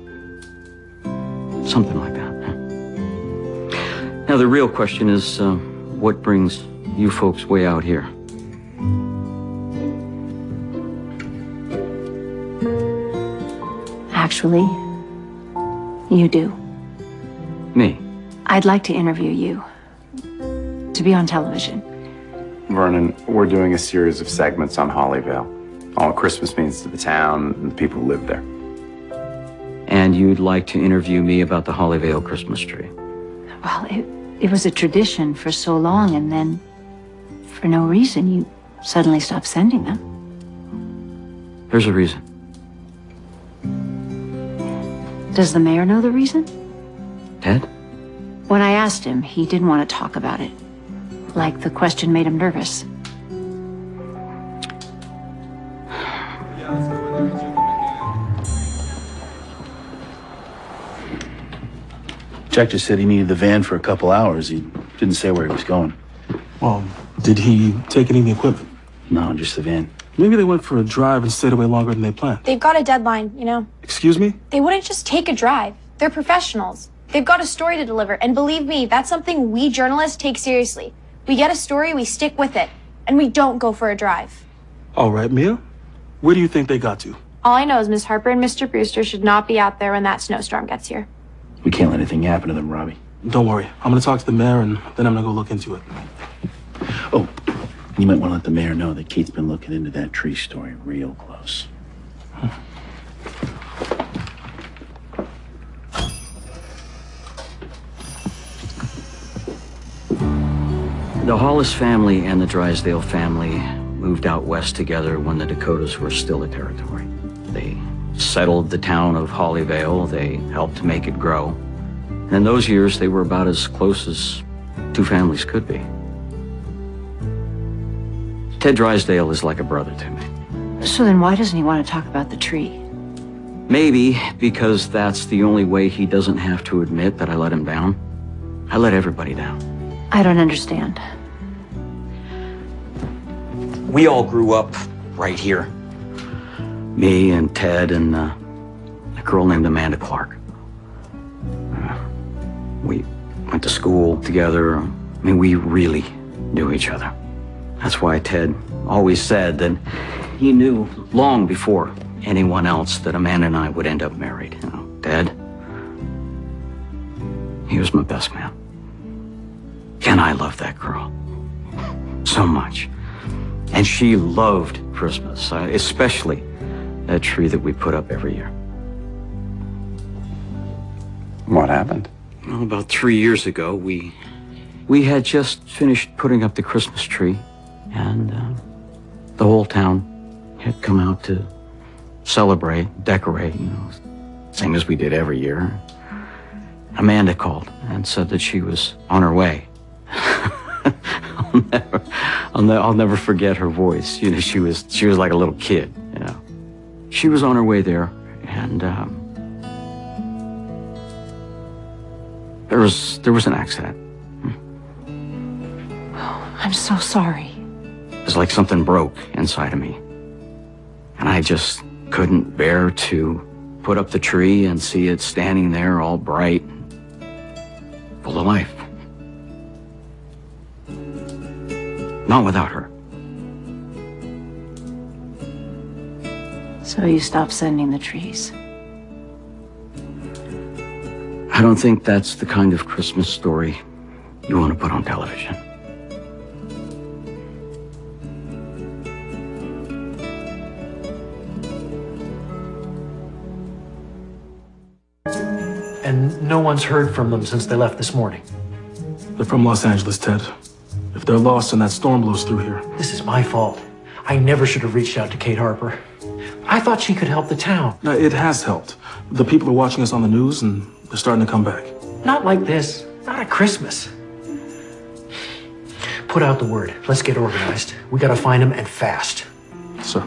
Something like that. Now, the real question is, what brings you folks way out here? Actually, you do. Me? I'd like to interview you. To be on television. Vernon, we're doing a series of segments on Hollyvale. All Christmas means to the town and the people who live there. And you'd like to interview me about the Hollyvale Christmas tree? Well, it was a tradition for so long, and then, for no reason, you suddenly stopped sending them. There's a reason. Does the mayor know the reason? Ted? When I asked him, he didn't want to talk about it. Like the question made him nervous. Jack just said he needed the van for a couple hours. He didn't say where he was going. Well, did he take any of the equipment? No, just the van. Maybe they went for a drive and stayed away longer than they planned. They've got a deadline, you know. Excuse me? They wouldn't just take a drive. They're professionals. They've got a story to deliver. And believe me, that's something we journalists take seriously. We get a story, we stick with it. And we don't go for a drive. All right, Mia. Where do you think they got to? All I know is Miss Harper and Mr. Brewster should not be out there when that snowstorm gets here. We can't let anything happen to them, Robbie. Don't worry. I'm going to talk to the mayor, and then I'm going to go look into it. Oh, you might want to let the mayor know that Kate's been looking into that tree story real close. The Hollis family and the Drysdale family moved out west together when the Dakotas were still a territory. They settled the town of Hollyvale. They helped make it grow. And in those years, they were about as close as two families could be. Ted Drysdale is like a brother to me. So then why doesn't he want to talk about the tree? Maybe because that's the only way he doesn't have to admit that I let him down. I let everybody down. I don't understand. We all grew up right here. Me and Ted and a girl named Amanda Clark. We went to school together. I mean, we really knew each other. That's why Ted always said that he knew long before anyone else that Amanda and I would end up married. You know, Ted, he was my best man. And I loved that girl so much. And she loved Christmas, especially that tree that we put up every year. What happened? Well, about 3 years ago, we had just finished putting up the Christmas tree, and the whole town had come out to celebrate, decorate, same as we did every year. Amanda called and said that she was on her way. I'll never forget her voice. She was like a little kid. She was on her way there, and there was an accident. I'm so sorry. It was like something broke inside of me, and I just couldn't bear to put up the tree and see it standing there all bright, full of life. Not without her. So you stopped sending the trees. I don't think that's the kind of Christmas story you want to put on television. And no one's heard from them since they left this morning. They're from Los Angeles, Ted. If they're lost and that storm blows through here. This is my fault. I never should have reached out to Kate Harper. I thought she could help the town. No, it has helped. The people are watching us on the news and they're starting to come back. Not like this. Not at Christmas. Put out the word. Let's get organized. We gotta find him, and fast. Sir.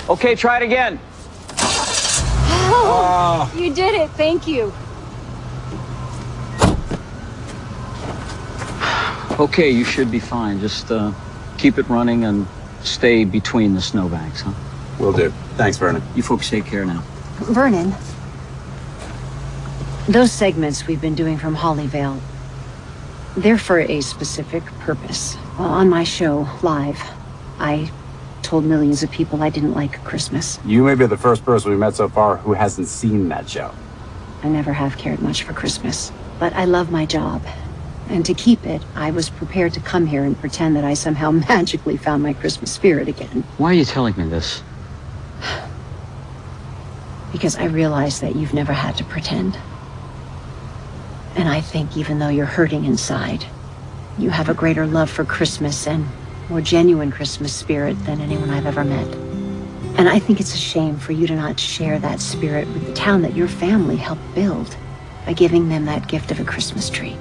Okay, try it again. Oh, you did it. Thank you. Okay, you should be fine. Just keep it running and stay between the snowbanks, huh? Will do. Thanks, Vernon. You folks take care now. Vernon, those segments we've been doing from Hollyvale, they're for a specific purpose. On my show, live, I told millions of people I didn't like Christmas. You may be the first person we've met so far who hasn't seen that show. I never have cared much for Christmas, but I love my job. And to keep it, I was prepared to come here and pretend that I somehow magically found my Christmas spirit again. Why are you telling me this? Because I realize that you've never had to pretend. And I think even though you're hurting inside, you have a greater love for Christmas and more genuine Christmas spirit than anyone I've ever met. And I think it's a shame for you to not share that spirit with the town that your family helped build by giving them that gift of a Christmas tree.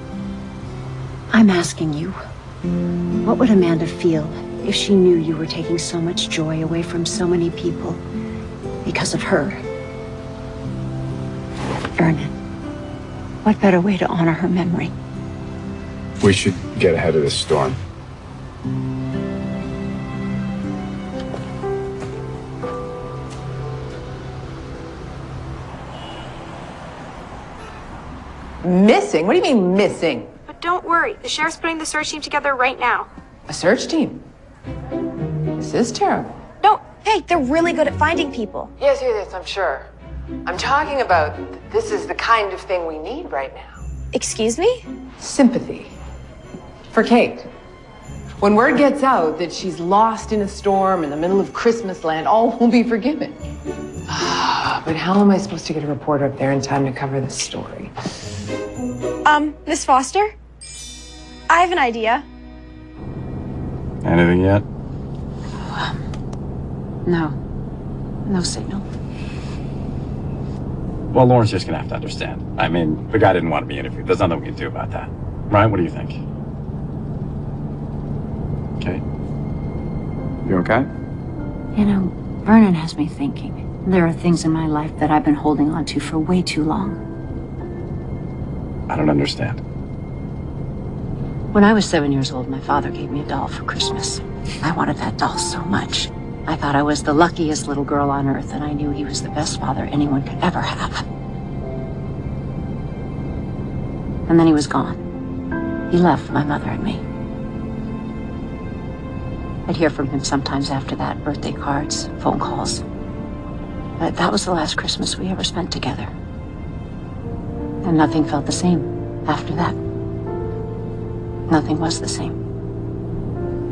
I'm asking you, what would Amanda feel if she knew you were taking so much joy away from so many people because of her? Vernon, what better way to honor her memory? We should get ahead of this storm. Missing? What do you mean missing? But don't worry, the sheriff's putting the search team together right now. A search team? This is terrible. No, hey, they're really good at finding people. Yes, I'm sure. I'm talking about this is the kind of thing we need right now. Excuse me? Sympathy. For Kate. When word gets out that she's lost in a storm in the middle of Christmas land, all will be forgiven. But how am I supposed to get a reporter up there in time to cover this story? Miss Foster? I have an idea. Anything yet? No signal. Well, Lauren's just gonna have to understand. I mean, the guy didn't want to be interviewed. There's nothing we can do about that. Right? What do you think? Okay. You okay? You know, Vernon has me thinking. There are things in my life that I've been holding on to for way too long. I don't understand. When I was 7 years old, my father gave me a doll for Christmas. I wanted that doll so much. I thought I was the luckiest little girl on earth, and I knew he was the best father anyone could ever have. And then he was gone. He left my mother and me. I'd hear from him sometimes after that, birthday cards, phone calls. But that was the last Christmas we ever spent together. And nothing felt the same after that. Nothing was the same.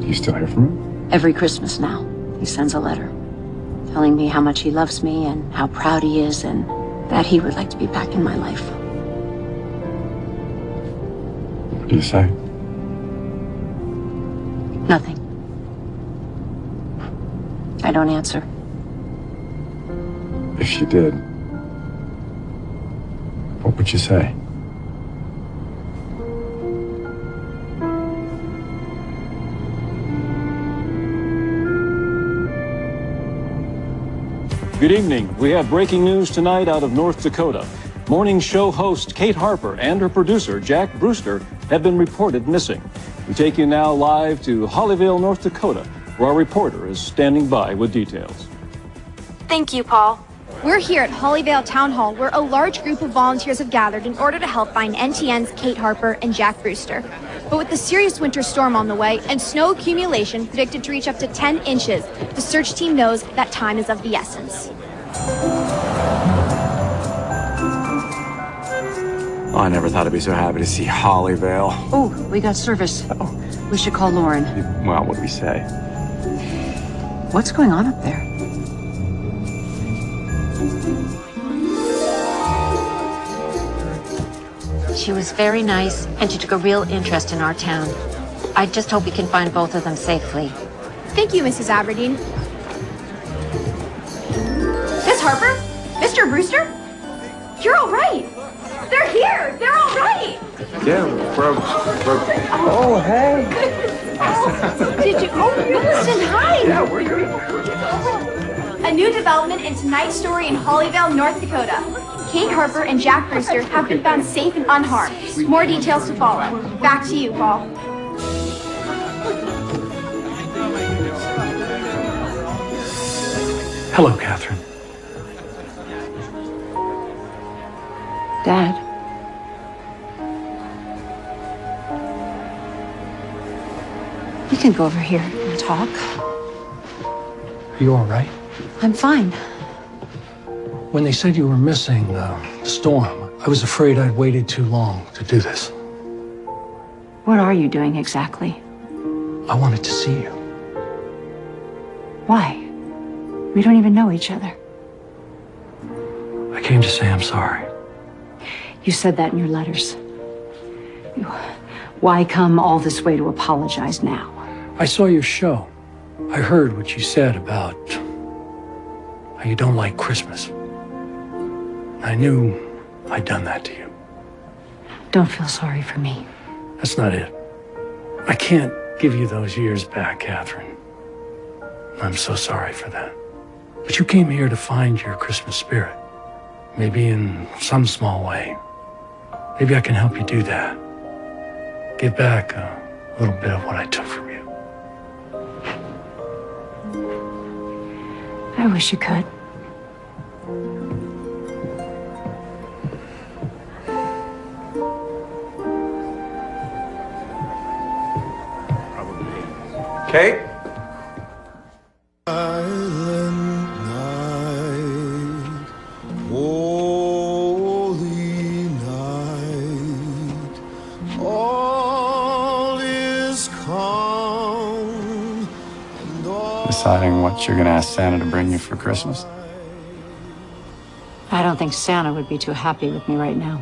Do you still hear from him? Every Christmas now, he sends a letter telling me how much he loves me and how proud he is and that he would like to be back in my life. What do you say? Nothing. I don't answer. If you did, what would you say? Good evening. We have breaking news tonight out of North Dakota. Morning show host Kate Harper and her producer Jack Brewster have been reported missing. We take you now live to Hollyvale, North Dakota, where our reporter is standing by with details. Thank you, Paul. We're here at Hollyvale Town Hall, where a large group of volunteers have gathered in order to help find NTN's Kate Harper and Jack Brewster. But with the serious winter storm on the way and snow accumulation predicted to reach up to 10 inches, the search team knows that time is of the essence. Oh, I never thought I'd be so happy to see Hollyvale. Oh, we got service. We should call Lauren. Well, what do we say? What's going on up there? She was very nice, and she took a real interest in our town. I just hope we can find both of them safely. Thank you, Mrs. Aberdeen. Miss Harper? Mr. Brewster? You're all right. They're here. They're all right. Yeah, we're oh, hey. Did you? Oh, listen, hi. Yeah, we're good. A new development in tonight's story in Hollyvale, North Dakota. Kate Harper and Jack Brewster have been found safe and unharmed. More details to follow. Back to you, Paul. Hello, Catherine. Dad. We can go over here and talk. Are you all right? I'm fine. When they said you were missing, the storm, I was afraid I'd waited too long to do this. What are you doing exactly? I wanted to see you. Why? We don't even know each other. I came to say I'm sorry. You said that in your letters. Why come all this way to apologize now? I saw your show. I heard what you said about how you don't like Christmas. I knew I'd done that to you. Don't feel sorry for me. That's not it. I can't give you those years back, Catherine. I'm so sorry for that. But you came here to find your Christmas spirit. Maybe in some small way. Maybe I can help you do that. Give back a little bit of what I took from you. I wish you could. Kate? Deciding what you're gonna ask Santa to bring you for Christmas? I don't think Santa would be too happy with me right now.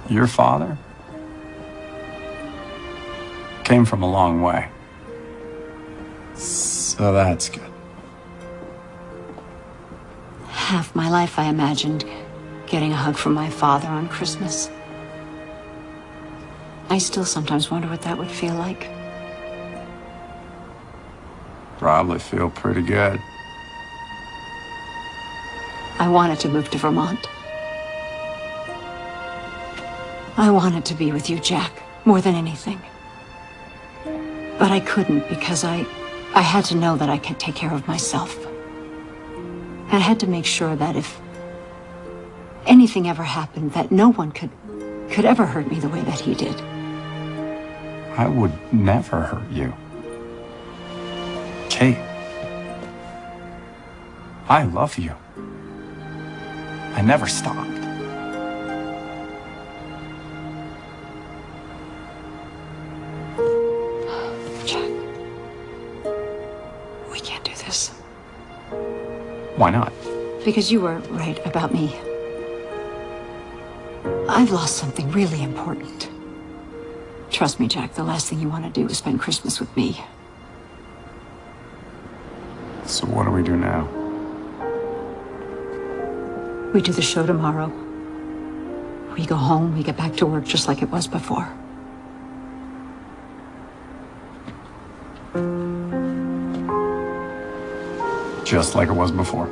Your father came from a long way. So that's good. Half my life I imagined getting a hug from my father on Christmas. I still sometimes wonder what that would feel like. Probably feel pretty good. I wanted to move to Vermont. I wanted to be with you, Jack, more than anything. But I couldn't because I had to know that I could take care of myself. I had to make sure that if anything ever happened, that no one could ever hurt me the way that he did. I would never hurt you. Kate, I love you. I never stopped. Why not? Because you were right about me. I've lost something really important. Trust me, Jack, the last thing you want to do is spend Christmas with me. So what do we do now? We do the show tomorrow. We go home, we get back to work just like it was before. Just like it was before.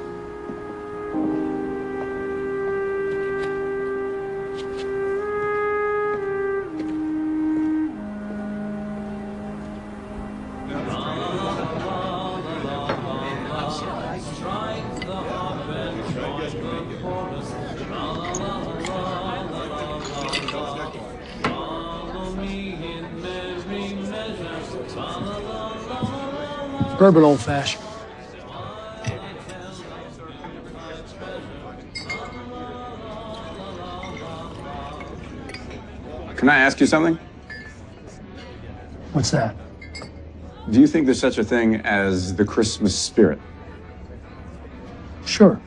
Bourbon old fashioned. Can I ask you something? What's that? Do you think there's such a thing as the Christmas spirit? Sure.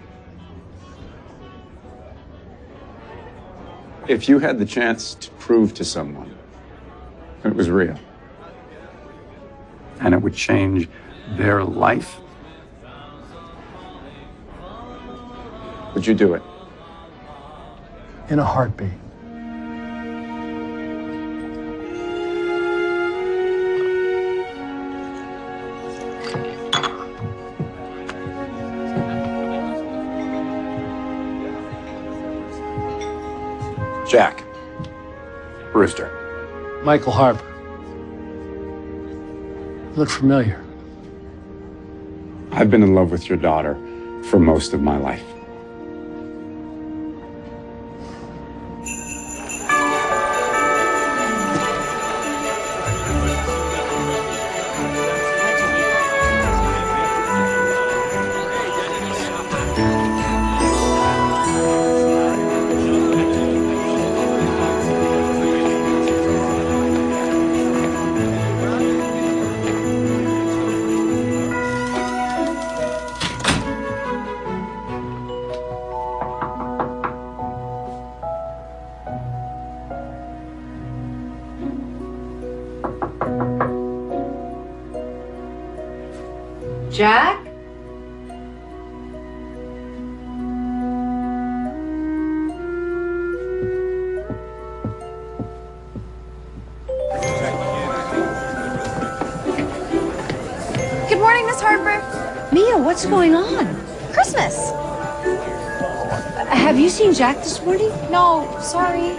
If you had the chance to prove to someone it was real, and it would change their life, would you do it? In a heartbeat. Jack Brewster. Michael Harper. Look familiar. I've been in love with your daughter for most of my life. Jack? Good morning, Miss Harper. Mia, what's going on? Christmas. Have you seen Jack this morning? No, sorry.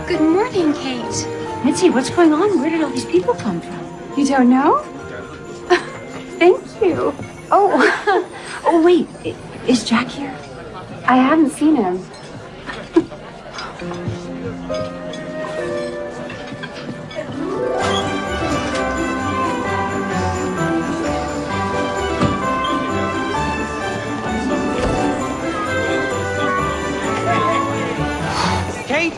Good morning, Kate. Mitzi, what's going on? Where did all these people come from? You don't know? Thank you. Oh, Oh, wait. Is Jack here? I haven't seen him. Kate?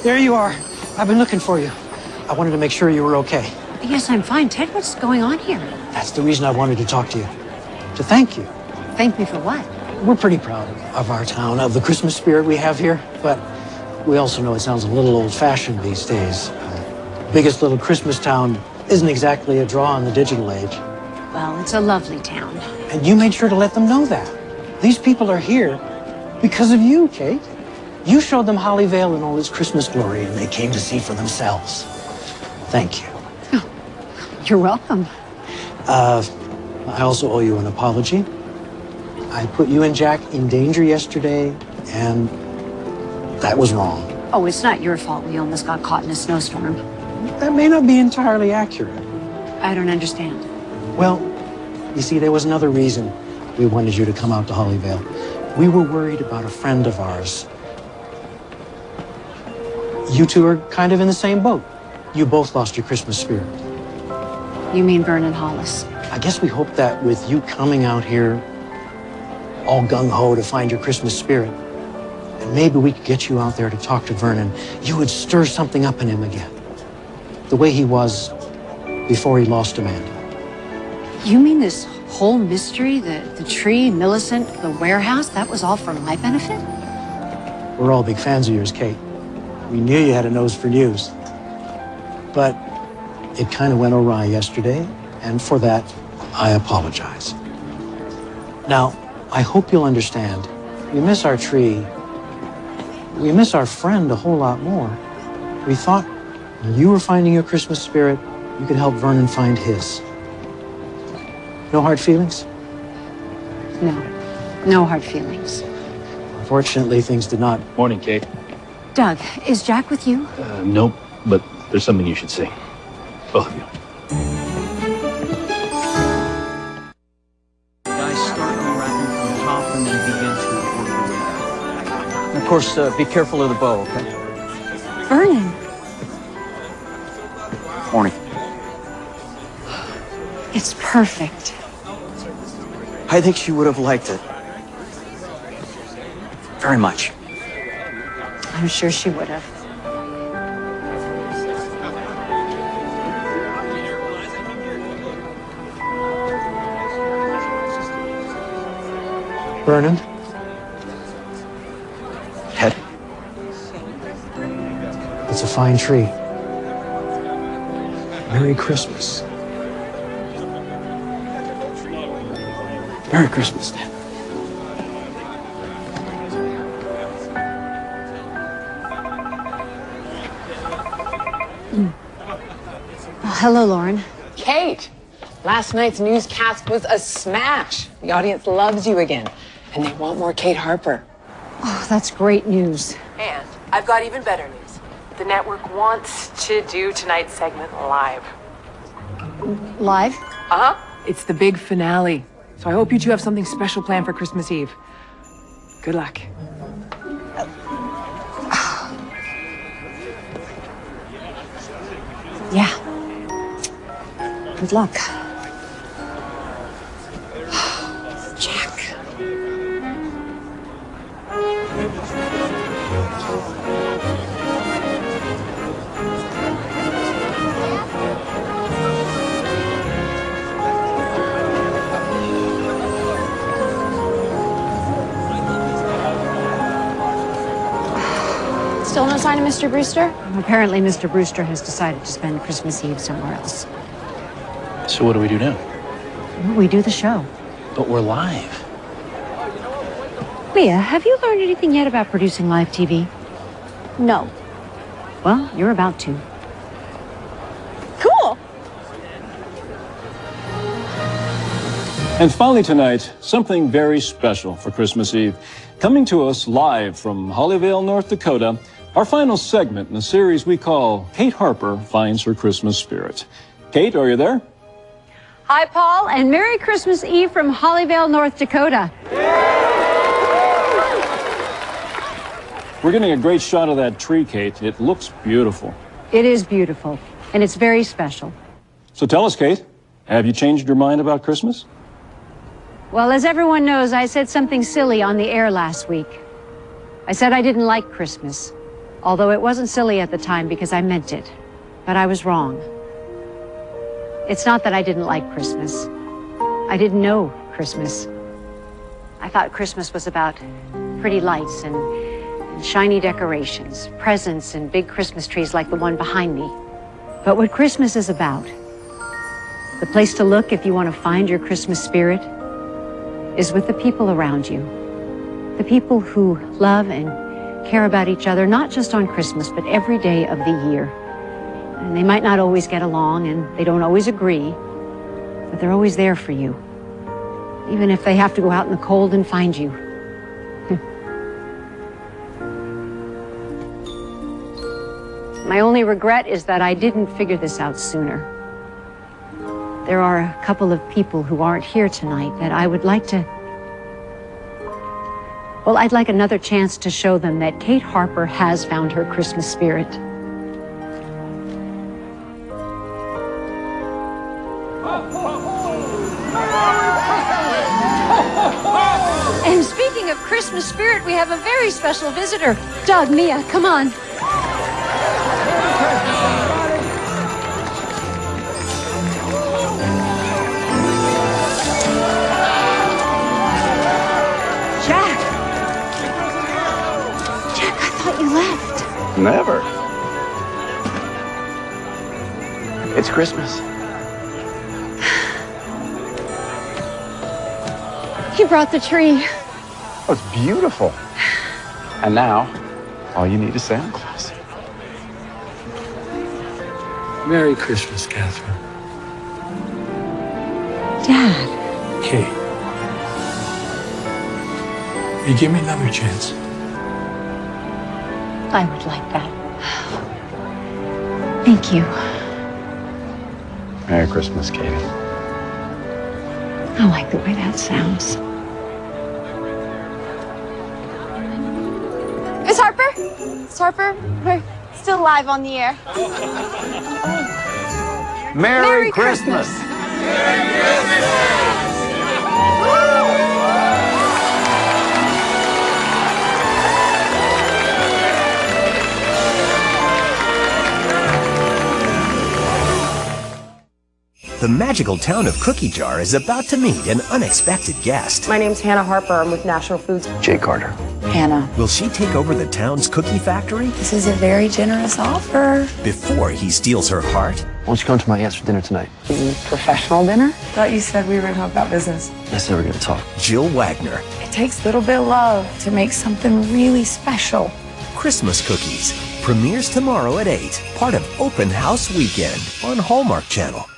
There you are. I've been looking for you. I wanted to make sure you were okay. Yes, I'm fine. Ted, what's going on here? That's the reason I wanted to talk to you. To thank you. Thank me for what? We're pretty proud of our town, of the Christmas spirit we have here, but we also know it sounds a little old-fashioned these days. Biggest little Christmas town isn't exactly a draw in the digital age. Well, it's a lovely town. And you made sure to let them know that. These people are here because of you, Kate. You showed them Hollyvale in all its Christmas glory, and they came to see for themselves. Thank you. You're welcome. I also owe you an apology. I put you and Jack in danger yesterday, and that was wrong. Oh, it's not your fault we almost got caught in a snowstorm. That may not be entirely accurate. I don't understand. Well, you see, there was another reason we wanted you to come out to Hollyvale. We were worried about a friend of ours. You two are kind of in the same boat. You both lost your Christmas spirit. You mean Vernon Hollis? I guess we hope that with you coming out here all gung-ho to find your Christmas spirit, and maybe we could get you out there to talk to Vernon. You would stir something up in him again. The way he was before he lost Amanda. You mean this whole mystery, the tree, Millicent, the warehouse, that was all for my benefit? We're all big fans of yours, Kate. We knew you had a nose for news. But it kind of went awry yesterday, and for that, I apologize. Now, I hope you'll understand, we miss our tree. We miss our friend a whole lot more. We thought when you were finding your Christmas spirit, you could help Vernon find his. No hard feelings? No. No hard feelings. Unfortunately, things did not. Morning, Kate. Doug, is Jack with you? Nope, but there's something you should see. Both of you. Guys, start unwrapping from the top and then begin to work your way down. And of course, be careful of the bow, okay? Vernon. Morning. It's perfect. I think she would have liked it. Very much. I'm sure she would have. Vernon? Ted? It's a fine tree. Merry Christmas. Merry Christmas, Dad. Oh, hello, Lauren. Kate, last night's newscast was a smash. The audience loves you again, and they want more Kate Harper. Oh, that's great news. And I've got even better news. The network wants to do tonight's segment live. Live? Uh-huh. It's the big finale. So I hope you two have something special planned for Christmas Eve. Good luck. Yeah. Good luck. Jack. Still no sign of Mr. Brewster? Apparently, Mr. Brewster has decided to spend Christmas Eve somewhere else. So what do we do now? We do the show. But we're live. Leah, have you learned anything yet about producing live TV? No. Well, you're about to. Cool. And finally tonight, something very special for Christmas Eve. Coming to us live from Hollyvale, North Dakota, our final segment in a series we call Kate Harper Finds Her Christmas Spirit. Kate, are you there? Hi, Paul, and Merry Christmas Eve from Hollyvale, North Dakota. We're getting a great shot of that tree, Kate. It looks beautiful. It is beautiful, and it's very special. So tell us, Kate, have you changed your mind about Christmas? Well, as everyone knows, I said something silly on the air last week. I said I didn't like Christmas, although it wasn't silly at the time because I meant it. But I was wrong. It's not that I didn't like Christmas. I didn't know Christmas. I thought Christmas was about pretty lights and shiny decorations, presents and big Christmas trees like the one behind me. But what Christmas is about, the place to look if you want to find your Christmas spirit, is with the people around you. The people who love and care about each other, not just on Christmas, but every day of the year. And they might not always get along, and they don't always agree, but they're always there for you, even if they have to go out in the cold and find you. My only regret is that I didn't figure this out sooner. There are a couple of people who aren't here tonight that I would like to... Well, I'd like another chance to show them that Kate Harper has found her Christmas spirit. And speaking Speaking of Christmas spirit, we have a very special visitor. Doug, Mia, come on. Jack, I thought you left. Never. It's Christmas. He brought the tree. Oh, it's beautiful. And now, all you need is Santa Claus. Merry Christmas, Catherine. Dad. Kate. You give me another chance. I would like that. Thank you. Merry Christmas, Katie. I like the way that sounds. Miss Harper? Miss Harper, we're still live on the air. Merry Christmas. The magical town of Cookie Jar is about to meet an unexpected guest. My name's Hannah Harper. I'm with National Foods. Jay Carter. Hannah. Will she take over the town's cookie factory? This is a very generous offer. Before he steals her heart? Why don't you come to my aunt's for dinner tonight? Professional dinner? Thought you said we were going to talk about business. I said we're going to talk. Jill Wagner. It takes a little bit of love to make something really special. Christmas Cookies. Premieres tomorrow at 8. Part of Open House Weekend on Hallmark Channel.